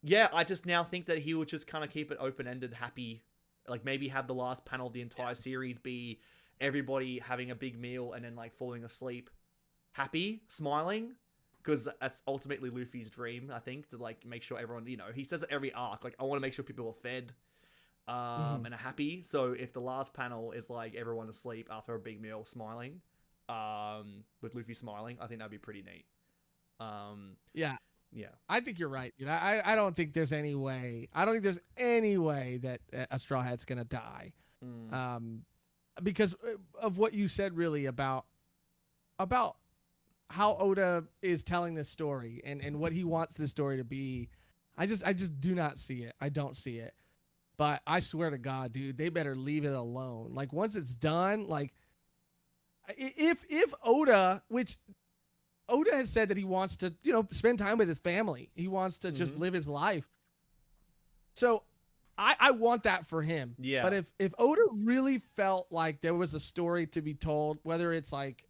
Yeah, I just now think that he would just kind of keep it open-ended, happy. Like maybe have the last panel of the entire series be everybody having a big meal and then like falling asleep. Happy, smiling. Because that's ultimately Luffy's dream, I think, to like make sure everyone, he says it every arc, like I want to make sure people are fed, and are happy. So if the last panel is like everyone asleep after a big meal, smiling, with Luffy smiling, I think that'd be pretty neat. Yeah, I think you're right. I don't think there's any way. I don't think there's any way that a Straw Hat's gonna die, because of what you said, really about how Oda is telling this story and what he wants this story to be. I just do not see it. I don't see it. But I swear to God, dude, they better leave it alone. Like once it's done, like if Oda, which Oda has said that he wants to, spend time with his family. He wants to just live his life. So I want that for him. Yeah. But if Oda really felt like there was a story to be told, whether it's like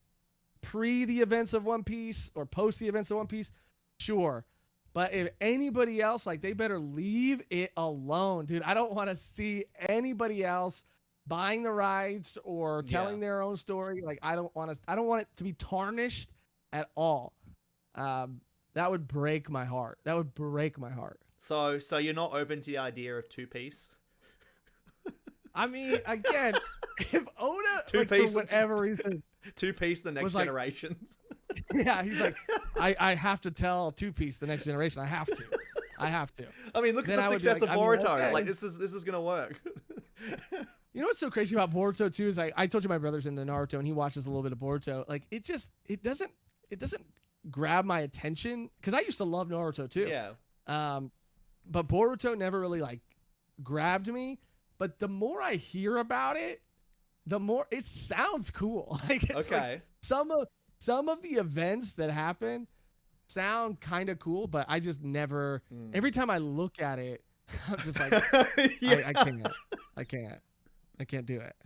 pre the events of One Piece or post the events of One Piece, sure. But if anybody else, like, they better leave it alone, dude. I don't want to see anybody else buying the rights or telling their own story. Like, I don't want it to be tarnished at all. That would break my heart. That would break my heart. So you're not open to the idea of two-piece? I mean, again, if Oda, for whatever reason, two-piece the next generations. Yeah, he's like, I have to tell two-piece the next generation. I have to. I mean, look at the success of Boruto. Okay. Like, this is gonna work. You know what's so crazy about Boruto too is I told you my brother's into Naruto and he watches a little bit of Boruto. Like, it doesn't grab my attention because I used to love Naruto too. Yeah. But Boruto never really like grabbed me. But the more I hear about it, the more it sounds cool. Like, it's like some of the events that happen sound kind of cool, but I just never. Every time I look at it, I'm just like, I can't do it.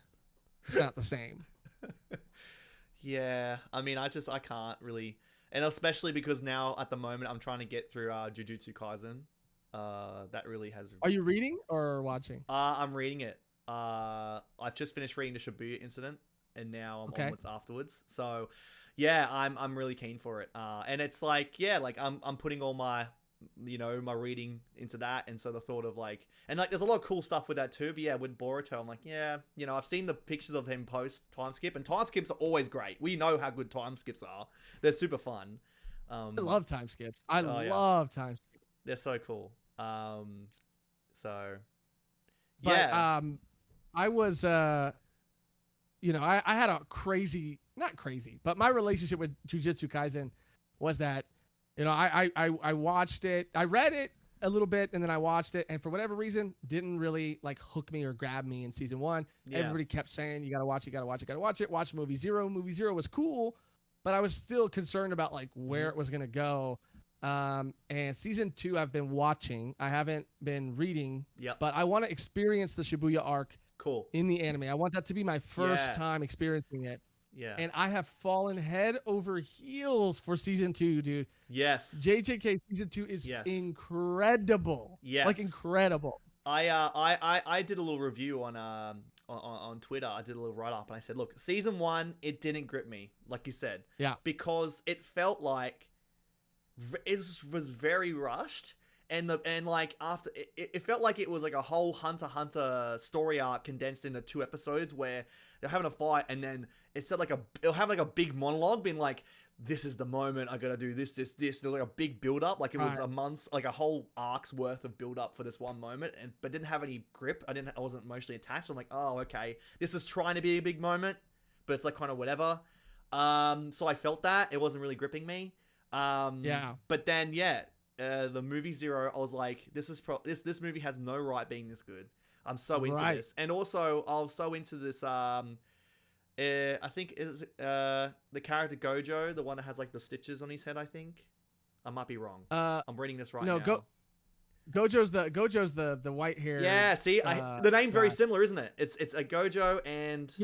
It's not the same. Yeah, I mean, I can't really, and especially because now at the moment I'm trying to get through Jujutsu Kaisen. That really has. Are you reading or watching? I'm reading it. I've just finished reading the Shibuya incident, and now I'm onwards afterwards. So, yeah, I'm really keen for it. And it's like, I'm putting all my, my reading into that, and so the thought of like, and like, there's a lot of cool stuff with that too. But yeah, with Boruto, I'm like, I've seen the pictures of him post time skip, and time skips are always great. We know how good time skips are. They're super fun. I love time skips. I love time skips. They're so cool. I was, I had a not crazy, but my relationship with Jujutsu Kaisen was that, I watched it, I read it a little bit, and then I watched it, and for whatever reason, didn't really like hook me or grab me in season 1. Yeah. Everybody kept saying, you gotta watch it. Watch Movie Zero. Movie Zero was cool, but I was still concerned about like where it was gonna go. And season 2 I've been watching. I haven't been reading, but I want to experience the Shibuya arc in the anime. I want that to be my first time experiencing it. Yeah. And I have fallen head over heels for season 2, dude. Yes. JJK season 2 is incredible. Yes. Like, incredible. I did a little review on Twitter. I did a little write up, and I said, look, season 1, it didn't grip me, like you said, Yeah. because it felt like it was very rushed, and like after it felt like it was like a whole Hunter x Hunter story arc condensed into 2 episodes where they're having a fight, and then it'll have like a big monologue being like, this is the moment I gotta do this. There's like a big build up, like it was a month's, like a whole arc's worth of build up for this one moment, but didn't have any grip. I wasn't emotionally attached. I'm like, oh, okay, this is trying to be a big moment, but it's like kind of whatever. So I felt that it wasn't really gripping me. But then the movie Zero, I was like, this movie has no right being this good. I'm so into this, and also I was so into this. I think is the character Gojo, the one that has like the stitches on his head. I think I might be wrong. I'm reading this right now. Gojo's the white hair. Yeah, see, the name's very similar, isn't it? It's a Gojo and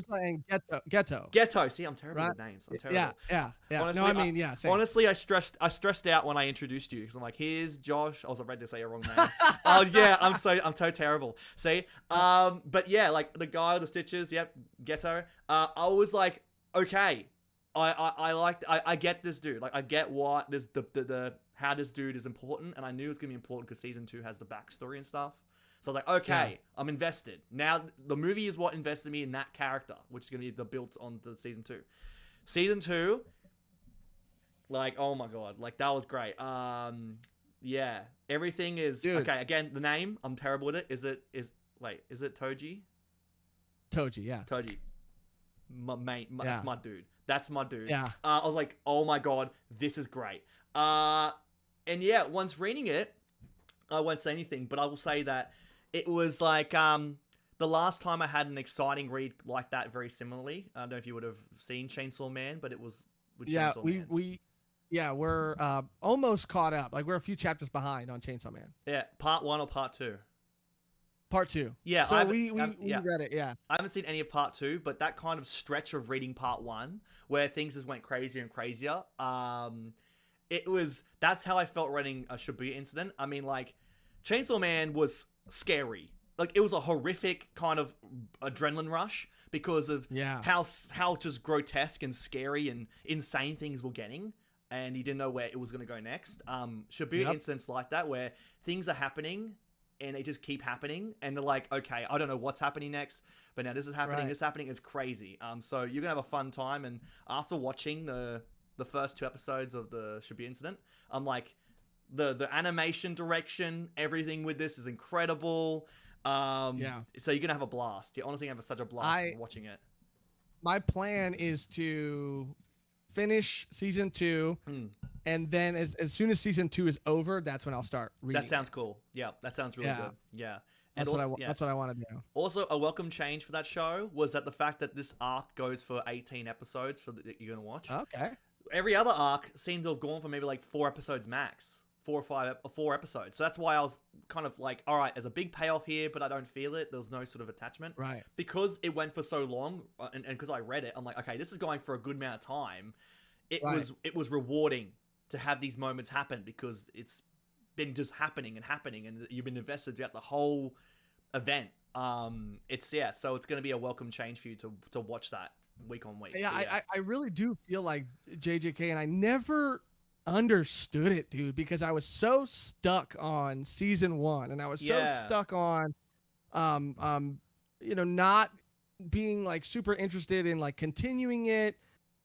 Geto. See, I'm terrible with names. I'm terrible. Yeah. Honestly, no, I mean, yeah. Same. Honestly, I stressed out when I introduced you because I'm like, here's Josh. I was ready to say a wrong name. Oh yeah, I'm so terrible. See, but yeah, like the guy with the stitches. Yep, Geto. I was like, okay, I get this dude. Like, I get what this the how this dude is important, and I knew it was gonna be important because season 2 has the backstory and stuff. So I was like, okay, I'm invested. Now the movie is what invested me in that character, which is gonna be the built on the season 2. Season 2, like, oh my god, like that was great. Yeah, everything is okay. Again, the name, I'm terrible with it. Is it Toji? Toji, yeah. Toji. That's my dude. That's my dude. Yeah. I was like, oh my god, this is great. And yeah, once reading it, I won't say anything, but I will say that it was like the last time I had an exciting read like that very similarly. I don't know if you would have seen Chainsaw Man, but it was with Chainsaw Man. We're almost caught up. Like, we're a few chapters behind on Chainsaw Man. Yeah, part 1 or part 2? Part 2. Yeah, so we read it. Yeah, I haven't seen any of part 2, but that kind of stretch of reading part 1 where things just went crazier and crazier. That's how I felt reading a Shibuya Incident. I mean, like, Chainsaw Man was scary. Like, it was a horrific kind of adrenaline rush because of how just grotesque and scary and insane things were getting, and you didn't know where it was going to go next. Shibuya Incidents like that, where things are happening and they just keep happening, and they're like, okay, I don't know what's happening next, but now this is happening, this is happening, it's crazy. So you're gonna have a fun time, and after watching the first 2 episodes of the Shibuya Incident, I'm like, the animation direction, everything with this is incredible. So you're gonna have a blast. You're honestly gonna have such a blast watching it. My plan is to finish season 2, and then as soon as season 2 is over, that's when I'll start reading. That sounds cool. Yeah, that sounds really good. Yeah. And that's what I want to do. Also, a welcome change for that show was that the fact that this arc goes for 18 episodes that you're gonna watch. Okay. Every other arc seemed to have gone for maybe like 4 episodes max. 4 episodes. So that's why I was kind of like, all right, there's a big payoff here, but I don't feel it. There's no sort of attachment. Right. Because it went for so long, and because I read it, I'm like, okay, this is going for a good amount of time. It was rewarding to have these moments happen because it's been just happening, and you've been invested throughout the whole event. So it's going to be a welcome change for you to watch that week on week. Yeah, I really do feel like JJK, and I never understood it, dude, because I was so stuck on season 1, and I was so stuck on not being like super interested in like continuing it,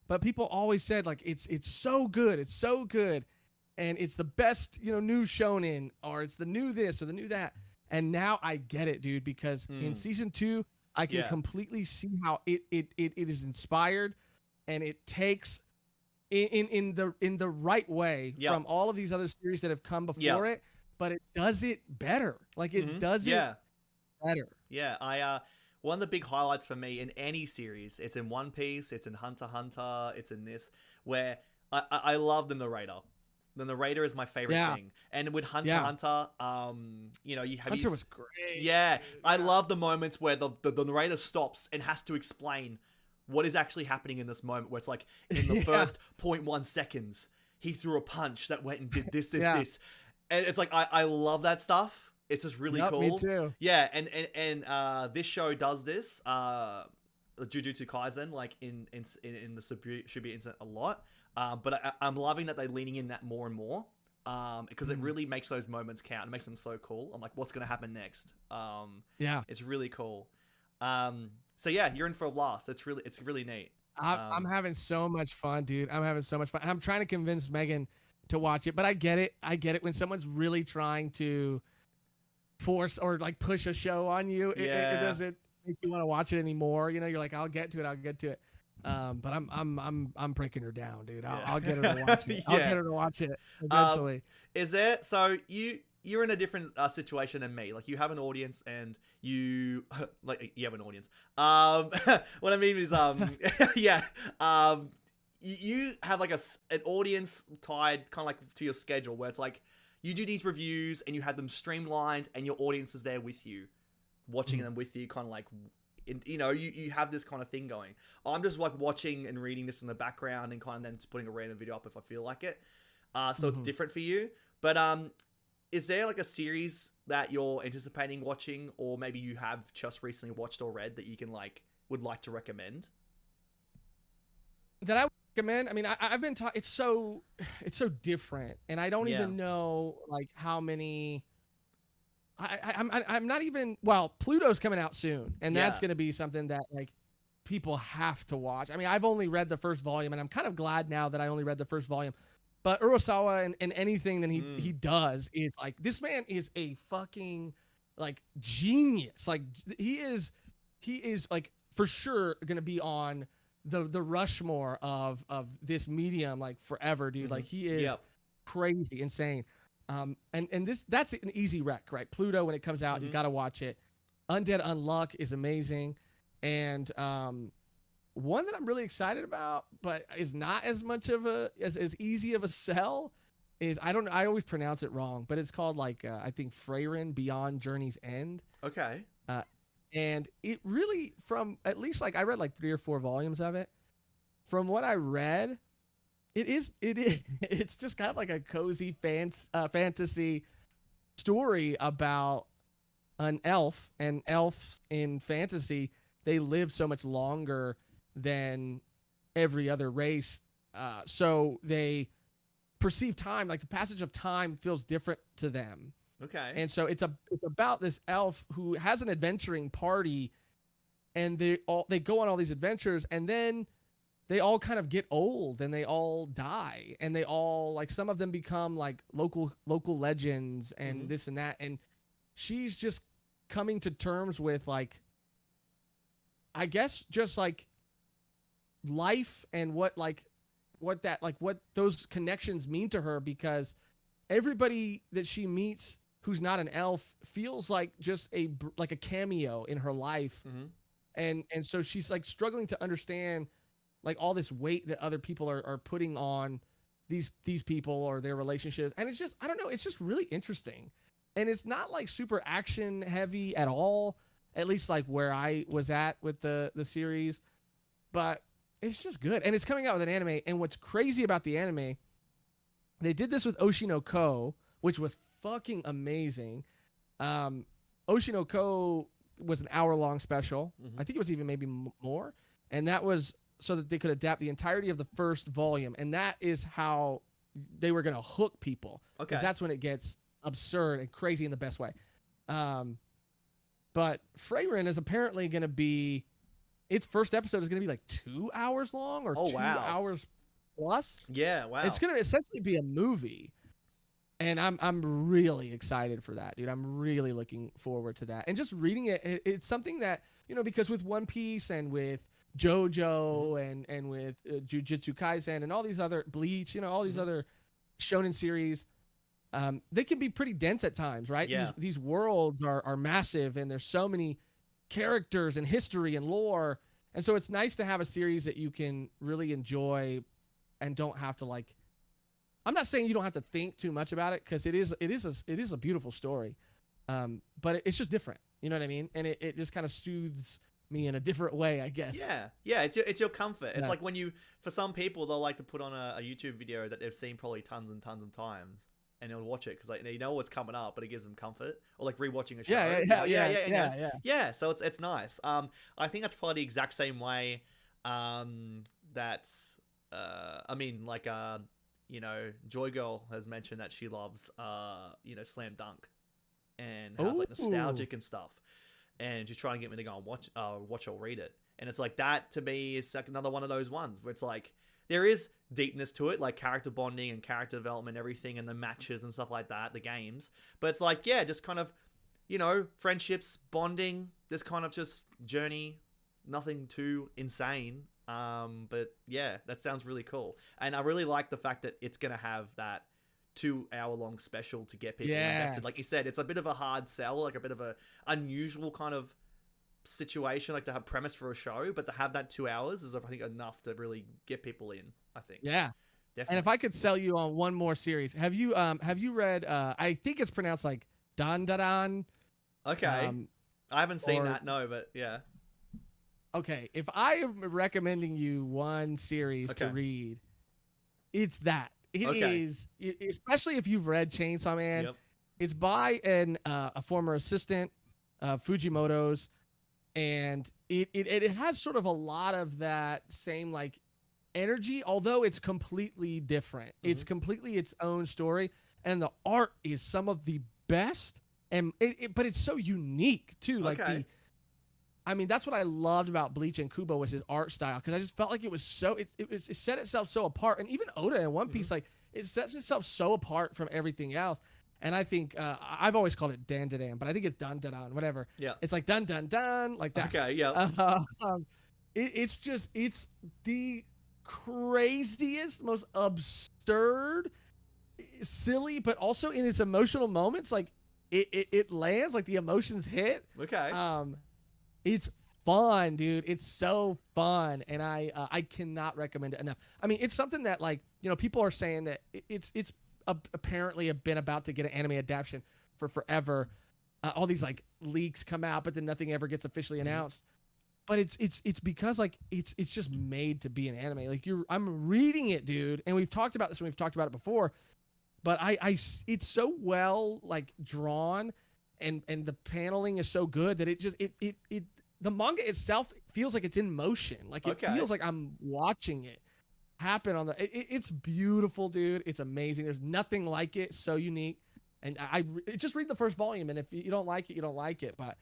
but people always said like it's so good, and it's the best new shonen, or it's the new this or the new that. And now I get it, dude, because in season 2 I can completely see how it is inspired, and it takes in the right way from all of these other series that have come before it, but it does it better. Like, it does it better. Yeah, one of the big highlights for me in any series, it's in One Piece, it's in Hunter x Hunter, it's in this, where I love the narrator. The narrator is my favorite thing. And with Hunter x Hunter, Hunter was great. Yeah, I love the moments where the narrator stops and has to explain what is actually happening in this moment, where it's like, in the first 0.1 seconds, he threw a punch that went and did this. And it's like, I love that stuff. it's just really Yup, cool. me too. Yeah, and this show does this. Jujutsu Kaisen, like in the Shibuya incident a lot. But I'm loving that they're leaning in that more and more. Because it really makes those moments count. It makes them so cool. I'm like, what's gonna happen next? Yeah. It's really cool. So yeah, you're in for a blast. It's really neat. I'm having so much fun, dude. I'm having so much fun. I'm trying to convince Megan to watch it, but I get it. I get it when someone's really trying to force or like push a show on you. It doesn't make you want to watch it anymore. You know, you're like, I'll get to it. But I'm breaking her down, dude. I'll get her to watch it. I'll get her to watch it eventually. Is there? So you're in a different situation than me. Like you have an audience, and you like you have an audience. What I mean is, yeah. You have like an audience tied kind of like to your schedule, where it's like you do these reviews and you have them streamlined, and your audience is there with you, watching them with you, kind of like. You know, you have this kind of thing going. I'm just like watching and reading this in the background and kind of then just putting a random video up if I feel like it. So it's different for you. But is there like a series that you're anticipating watching, or maybe you have just recently watched or read that you can would like to recommend? That I would recommend. I mean, I've been talking. It's so different, and I don't even know like how many. I'm not even. Well, Pluto's coming out soon, and that's going to be something that like people have to watch. I mean, I've only read the first volume, and I'm kind of glad now that I only read the first volume. But Urasawa and anything that he does is like, this man is a fucking like genius. Like he is like for sure gonna be on the Rushmore of this medium like forever, dude. Like he is crazy, insane. And that's an easy rec, right? Pluto, when it comes out, you gotta watch it. Undead Unluck is amazing, and one that I'm really excited about, but is not as much of as easy of a sell, is I always pronounce it wrong, but it's called like I think Freyrin Beyond Journey's End. Okay. And it really, from at least like I read like 3 or 4 volumes of it. From what I read, it's just kind of like a cozy fantasy story about an elf, and elves in fantasy, they live so much longer than every other race. So they perceive time, like the passage of time feels different to them. Okay. And so it's about this elf who has an adventuring party, and they go on all these adventures, and then they all kind of get old and they all die, and they all like, some of them become like local legends and this and that. And she's just coming to terms with like, I guess just like life and what those connections mean to her, because everybody that she meets who's not an elf feels like just a cameo in her life. And so she's like struggling to understand like all this weight that other people are putting on these people or their relationships. And it's just, I don't know, it's just really interesting. And it's not like super action heavy at all, at least like where I was at with the series, but it's just good. And it's coming out with an anime. And what's crazy about the anime, they did this with Oshinoko, which was fucking amazing. Oshinoko was an hour-long special. I think it was even maybe more. And that was so that they could adapt the entirety of the first volume. And that is how they were going to hook people. Okay. Because that's when it gets absurd and crazy in the best way. But Freyrin is apparently going to be, its first episode is going to be like 2 hours long or 2 hours plus. Yeah, wow. It's going to essentially be a movie. And I'm really excited for that, dude. I'm really looking forward to that. And just reading it, it's something that, you know, because with One Piece and with JoJo and with Jujutsu Kaisen and all these other Bleach, you know, all these other shonen series, they can be pretty dense at times, right? Yeah. These worlds are massive, and there's so many characters and history and lore. And so it's nice to have a series that you can really enjoy and don't have to like, I'm not saying you don't have to think too much about it, because it is a beautiful story. But it's just different. You know what I mean? And it just kind of soothes me in a different way, I guess. Yeah. It's your comfort. It's like when for some people, they'll like to put on a YouTube video that they've seen probably tons and tons of times. and they'll watch it because like they know what's coming up, but it gives them comfort. Or like rewatching a show. Yeah. So it's nice. I think that's probably the exact same way. That's I mean, like you know, Joy Girl has mentioned that she loves you know, Slam Dunk, and how it's like nostalgic and stuff, and she's trying to get me to go and watch or read it. And it's like that to me is like another one of those ones where it's like there is deepness to it, like character bonding and character development, everything, and the matches and stuff like that, the games. But it's like, yeah, just kind of, you know, friendships, bonding, this kind of just journey, nothing too insane. But yeah, that sounds really cool. And I really like the fact that it's going to have that 2-hour-long special to get people invested. Like you said, it's a bit of a hard sell, like a bit of a unusual kind of situation, like to have premise for a show, but to have that 2 hours is, I think, enough to really get people in, I think. Yeah. Definitely. And if I could sell you on one more series, have you read, I think it's pronounced like Dan. Okay. I haven't seen that, no, but yeah. Okay, if I am recommending you one series to read, it's that. It is, especially if you've read Chainsaw Man. Yep. It's by a former assistant, Fujimoto's, and it has sort of a lot of that same like energy, although it's completely different. Mm-hmm. It's completely its own story, and the art is some of the best, and but it's so unique too. Like I mean, that's what I loved about Bleach and Kubo was his art style, because I just felt like it was so it set itself so apart, and even Oda in One Piece, like it sets itself so apart from everything else. And I think I've always called it Dan, but I think it's Dun, whatever. Yeah, it's like dun like that. Okay, yeah. It's the craziest, most absurd, silly, but also in its emotional moments, like it lands, like the emotions hit. Okay. It's fun, dude. It's so fun, and I cannot recommend it enough. I mean, it's something that, like, you know, people are saying that it's apparently been about to get an anime adaptation for forever. All these like leaks come out, but then nothing ever gets officially announced. But it's because like it's just made to be an anime. Like I'm reading it, dude, and we've talked about this when we've talked about it before. But it's so well like drawn, and the paneling is so good that the manga itself feels like it's in motion. Like it feels like I'm watching it happen on it's beautiful, dude. It's amazing. There's nothing like it. So unique. And I just read the first volume, and if you don't like it, you don't like it. But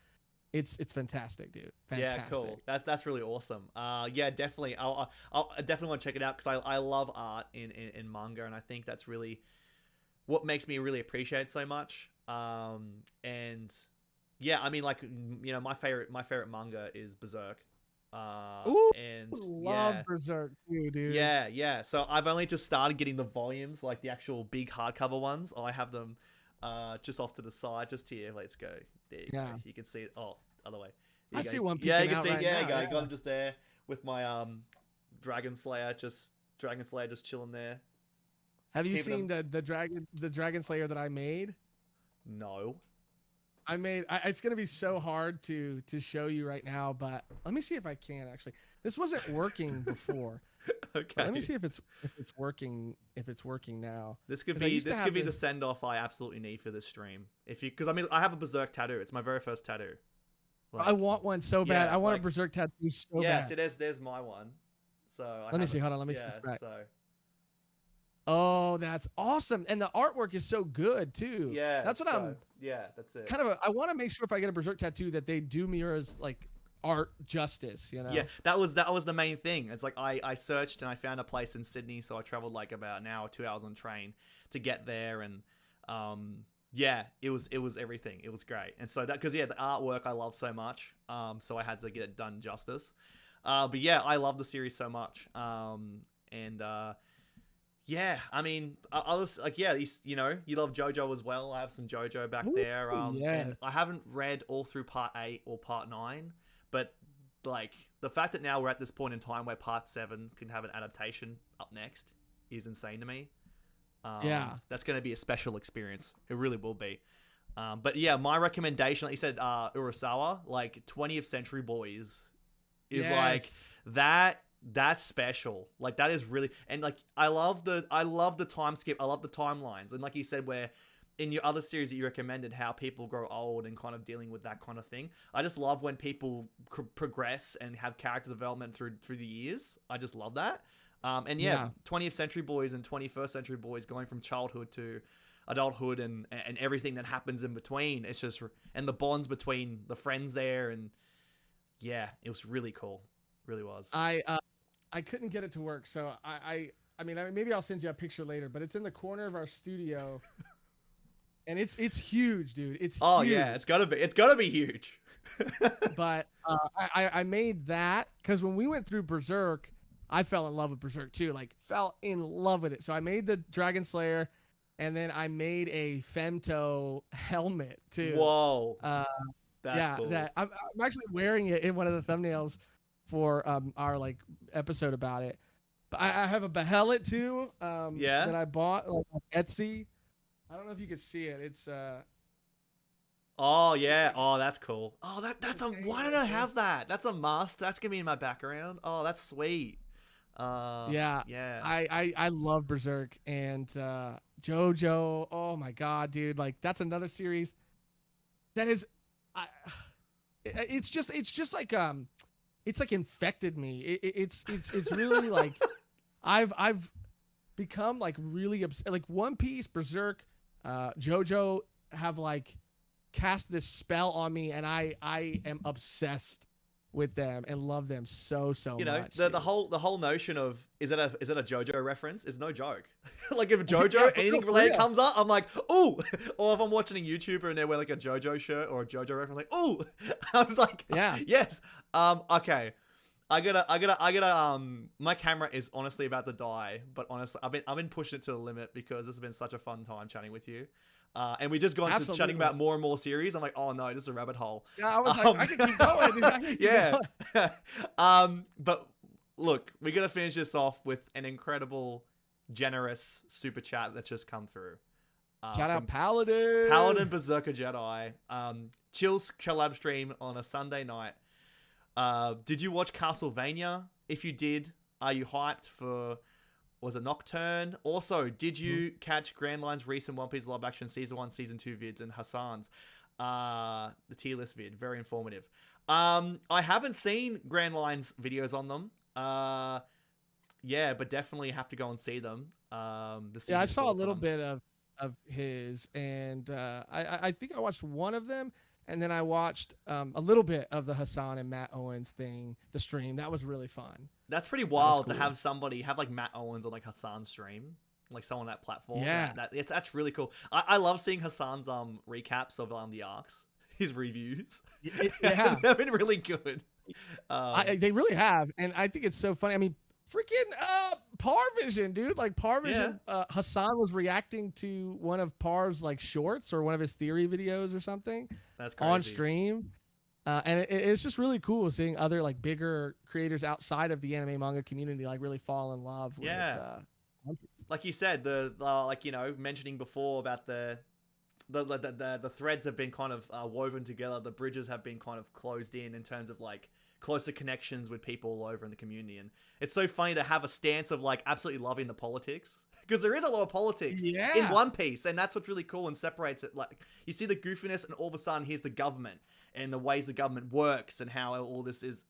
it's fantastic, dude. Fantastic. Yeah, cool. That's really awesome. Yeah, definitely. I'll definitely want to check it out, because I love art in manga, and I think that's really what makes me really appreciate so much. And yeah, I mean, like, you know, my favorite manga is Berserk. And love Berserk too, dude. Yeah. So I've only just started getting the volumes, like the actual big hardcover ones. I have them just off to the side, just here. Let's go. There you go. You can see it. Oh, other way. I see one. Yeah, you can see. Right yeah, now. I got them just there with my Dragon Slayer just chilling there. Have you seen the Dragon Slayer that I made? No. It's gonna be so hard to show you right now, but let me see if I can actually. This wasn't working before. Okay. Let me see if it's working now. This could be the send off I absolutely need for this stream. Because I mean, I have a Berserk tattoo. It's my very first tattoo. Like, I want one so bad. I want a Berserk tattoo so bad. Yeah, so there's my one. So let me see. Hold on. Let me see. So. Oh, that's awesome. And the artwork is so good too. Yeah. That's what that's it. I want to make sure if I get a Berserk tattoo that they do Miura's like art justice, you know? Yeah, that was the main thing. It's like I searched and I found a place in Sydney, so I traveled like about an hour, 2 hours on train to get there, and yeah, it was everything. It was great. And so that, because the artwork I love so much, so I had to get it done justice. But yeah, I love the series so much. Yeah, I mean, I was like, yeah, you know, you love JoJo as well. I have some JoJo back there. And I haven't read all through part 8 or part 9, but like the fact that now we're at this point in time where part 7 can have an adaptation up next is insane to me. That's going to be a special experience. It really will be. But yeah, my recommendation, like you said, Urasawa, like 20th Century Boys is like that. That's special. Like that is really, and like I love the time skip. I love the timelines, and like you said, where in your other series that you recommended, how people grow old and kind of dealing with that kind of thing. I just love when people progress and have character development through the years. I just love that. And yeah, 20th century boys and 21st century boys going from childhood to adulthood and everything that happens in between. It's just, and the bonds between the friends there, and yeah, it was really cool. Really was. I couldn't get it to work, so I mean maybe I'll send you a picture later, but it's in the corner of our studio. And it's huge, dude. It's huge. Yeah, it's gotta be huge. But I made that because when we went through Berserk, I fell in love with Berserk too. Like fell in love with it. So I made the Dragon Slayer, and then I made a Femto helmet too. Whoa. That's cool. I'm actually wearing it in one of the thumbnails for our like episode about it. But I have a Behelit too. That I bought like on Etsy. I don't know if you can see it. It's Oh yeah. Oh, that's cool. Oh, that's a. Why don't I have that? That's a must. That's gonna be in my background. Oh, that's sweet. Yeah. Yeah. I love Berserk and JoJo. Oh my god, dude! Like that's another series that is. It's just like it's like infected me. It's really like I've become like really obsessed. Like One Piece, Berserk, JoJo have like cast this spell on me, and I am obsessed with them and love them so much. The whole notion of is it a JoJo reference is no joke. Like if JoJo anything related comes up, I'm like, ooh. Or if I'm watching a YouTuber and they wear like a JoJo shirt or a JoJo reference, like, ooh. I was like, yes. Okay. I gotta my camera is honestly about to die, but honestly I've been pushing it to the limit because this has been such a fun time chatting with you. And we just gone to chatting about more and more series. I'm like, oh no, this is a rabbit hole. Yeah, I was like, I can keep going. Yeah. But look, we're gonna finish this off with an incredible, generous super chat that's just come through. Shout out Paladin Berserker Jedi. Chills collab stream on a Sunday night. Did you watch Castlevania? If you did, are you hyped for? Was it Nocturne? Also, did you catch Grand Line's recent One Piece live action season 1, season 2 vids and Hassan's the tier list vid? Very informative. I haven't seen Grand Line's videos on them. Yeah, but definitely have to go and see them. I saw a little bit of his, and I think I watched one of them, and then I watched a little bit of the Hassan and Matt Owens thing, the stream. That was really fun. That's pretty wild to have somebody have like Matt Owens on like Hassan's stream, like someone on that platform. Yeah, that's really cool. I love seeing Hassan's recaps of the arcs, his reviews. Yeah, they've been really good. They really have, and I think it's so funny. I mean, freaking Parvision, dude! Like Parvision, Hassan was reacting to one of Par's like shorts or one of his theory videos or something. That's crazy. On stream. And it's just really cool seeing other like bigger creators outside of the anime manga community like really fall in love with like you said, the like, you know, mentioning before about the threads have been kind of woven together, the bridges have been kind of closed in terms of like closer connections with people all over in the community. And it's so funny to have a stance of like absolutely loving the politics, because there is a lot of politics in One Piece, and that's what's really cool and separates it. Like you see the goofiness, and all of a sudden here's the government and the ways the government works and how all this is.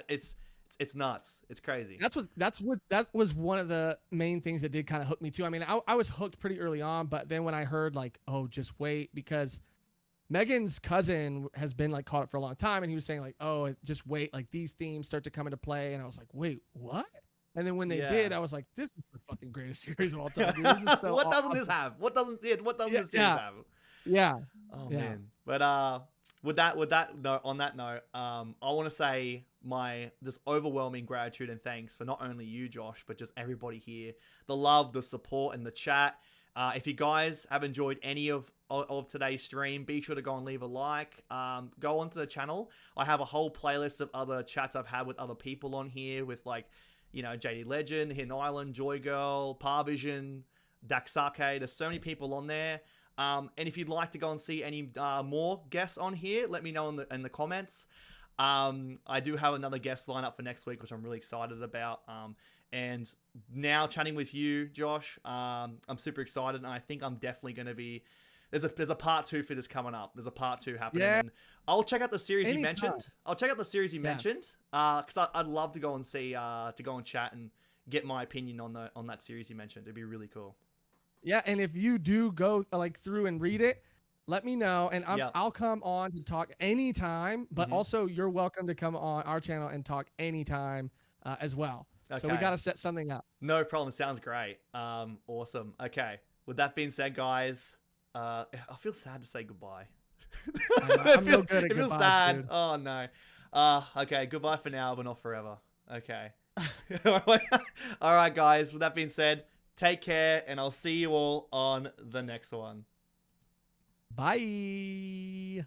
It's nuts. It's crazy. That was one of the main things that did kind of hook me too. I mean, I was hooked pretty early on, but then when I heard like, oh, just wait, because Megan's cousin has been like caught up for a long time, and he was saying like, oh, just wait, like these themes start to come into play, and I was like, wait, what? And then when they did, I was like, this is the fucking greatest series of all time. Dude. This is so what awesome. doesn't this have? What doesn't this series have? Yeah. Oh man. But on that note, I want to say my just overwhelming gratitude and thanks for not only you, Josh, but just everybody here. The love, the support, and the chat. If you guys have enjoyed any of today's stream, be sure to go and leave a like. Go onto the channel. I have a whole playlist of other chats I've had with other people on here, with like, you know, JD Legend, Hidden Island, Joy Girl, Parvision, Daxake. There's so many people on there. And if you'd like to go and see any more guests on here, let me know in the comments. I do have another guest lined up for next week, which I'm really excited about. And now chatting with you, Josh, I'm super excited, and I think I'm definitely going to be. There's a part 2 for this coming up. There's a part 2 happening. Yeah. And I'll check out the series you Anytime. mentioned. I'll check out the series you mentioned. Because I'd love to go and see, to go and chat and get my opinion on that series you mentioned. It'd be really cool. Yeah, and if you do go like through and read it, let me know, and I'll come on to talk anytime. But also, you're welcome to come on our channel and talk anytime as well. Okay. So we got to set something up. No problem. Sounds great. Awesome. Okay. With that being said, guys, I feel sad to say goodbye. I'm no good at it feels goodbyes, sad. dude. Oh no. Okay. Goodbye for now, but not forever. Okay. All right, guys. With that being said, take care, and I'll see you all on the next one. Bye.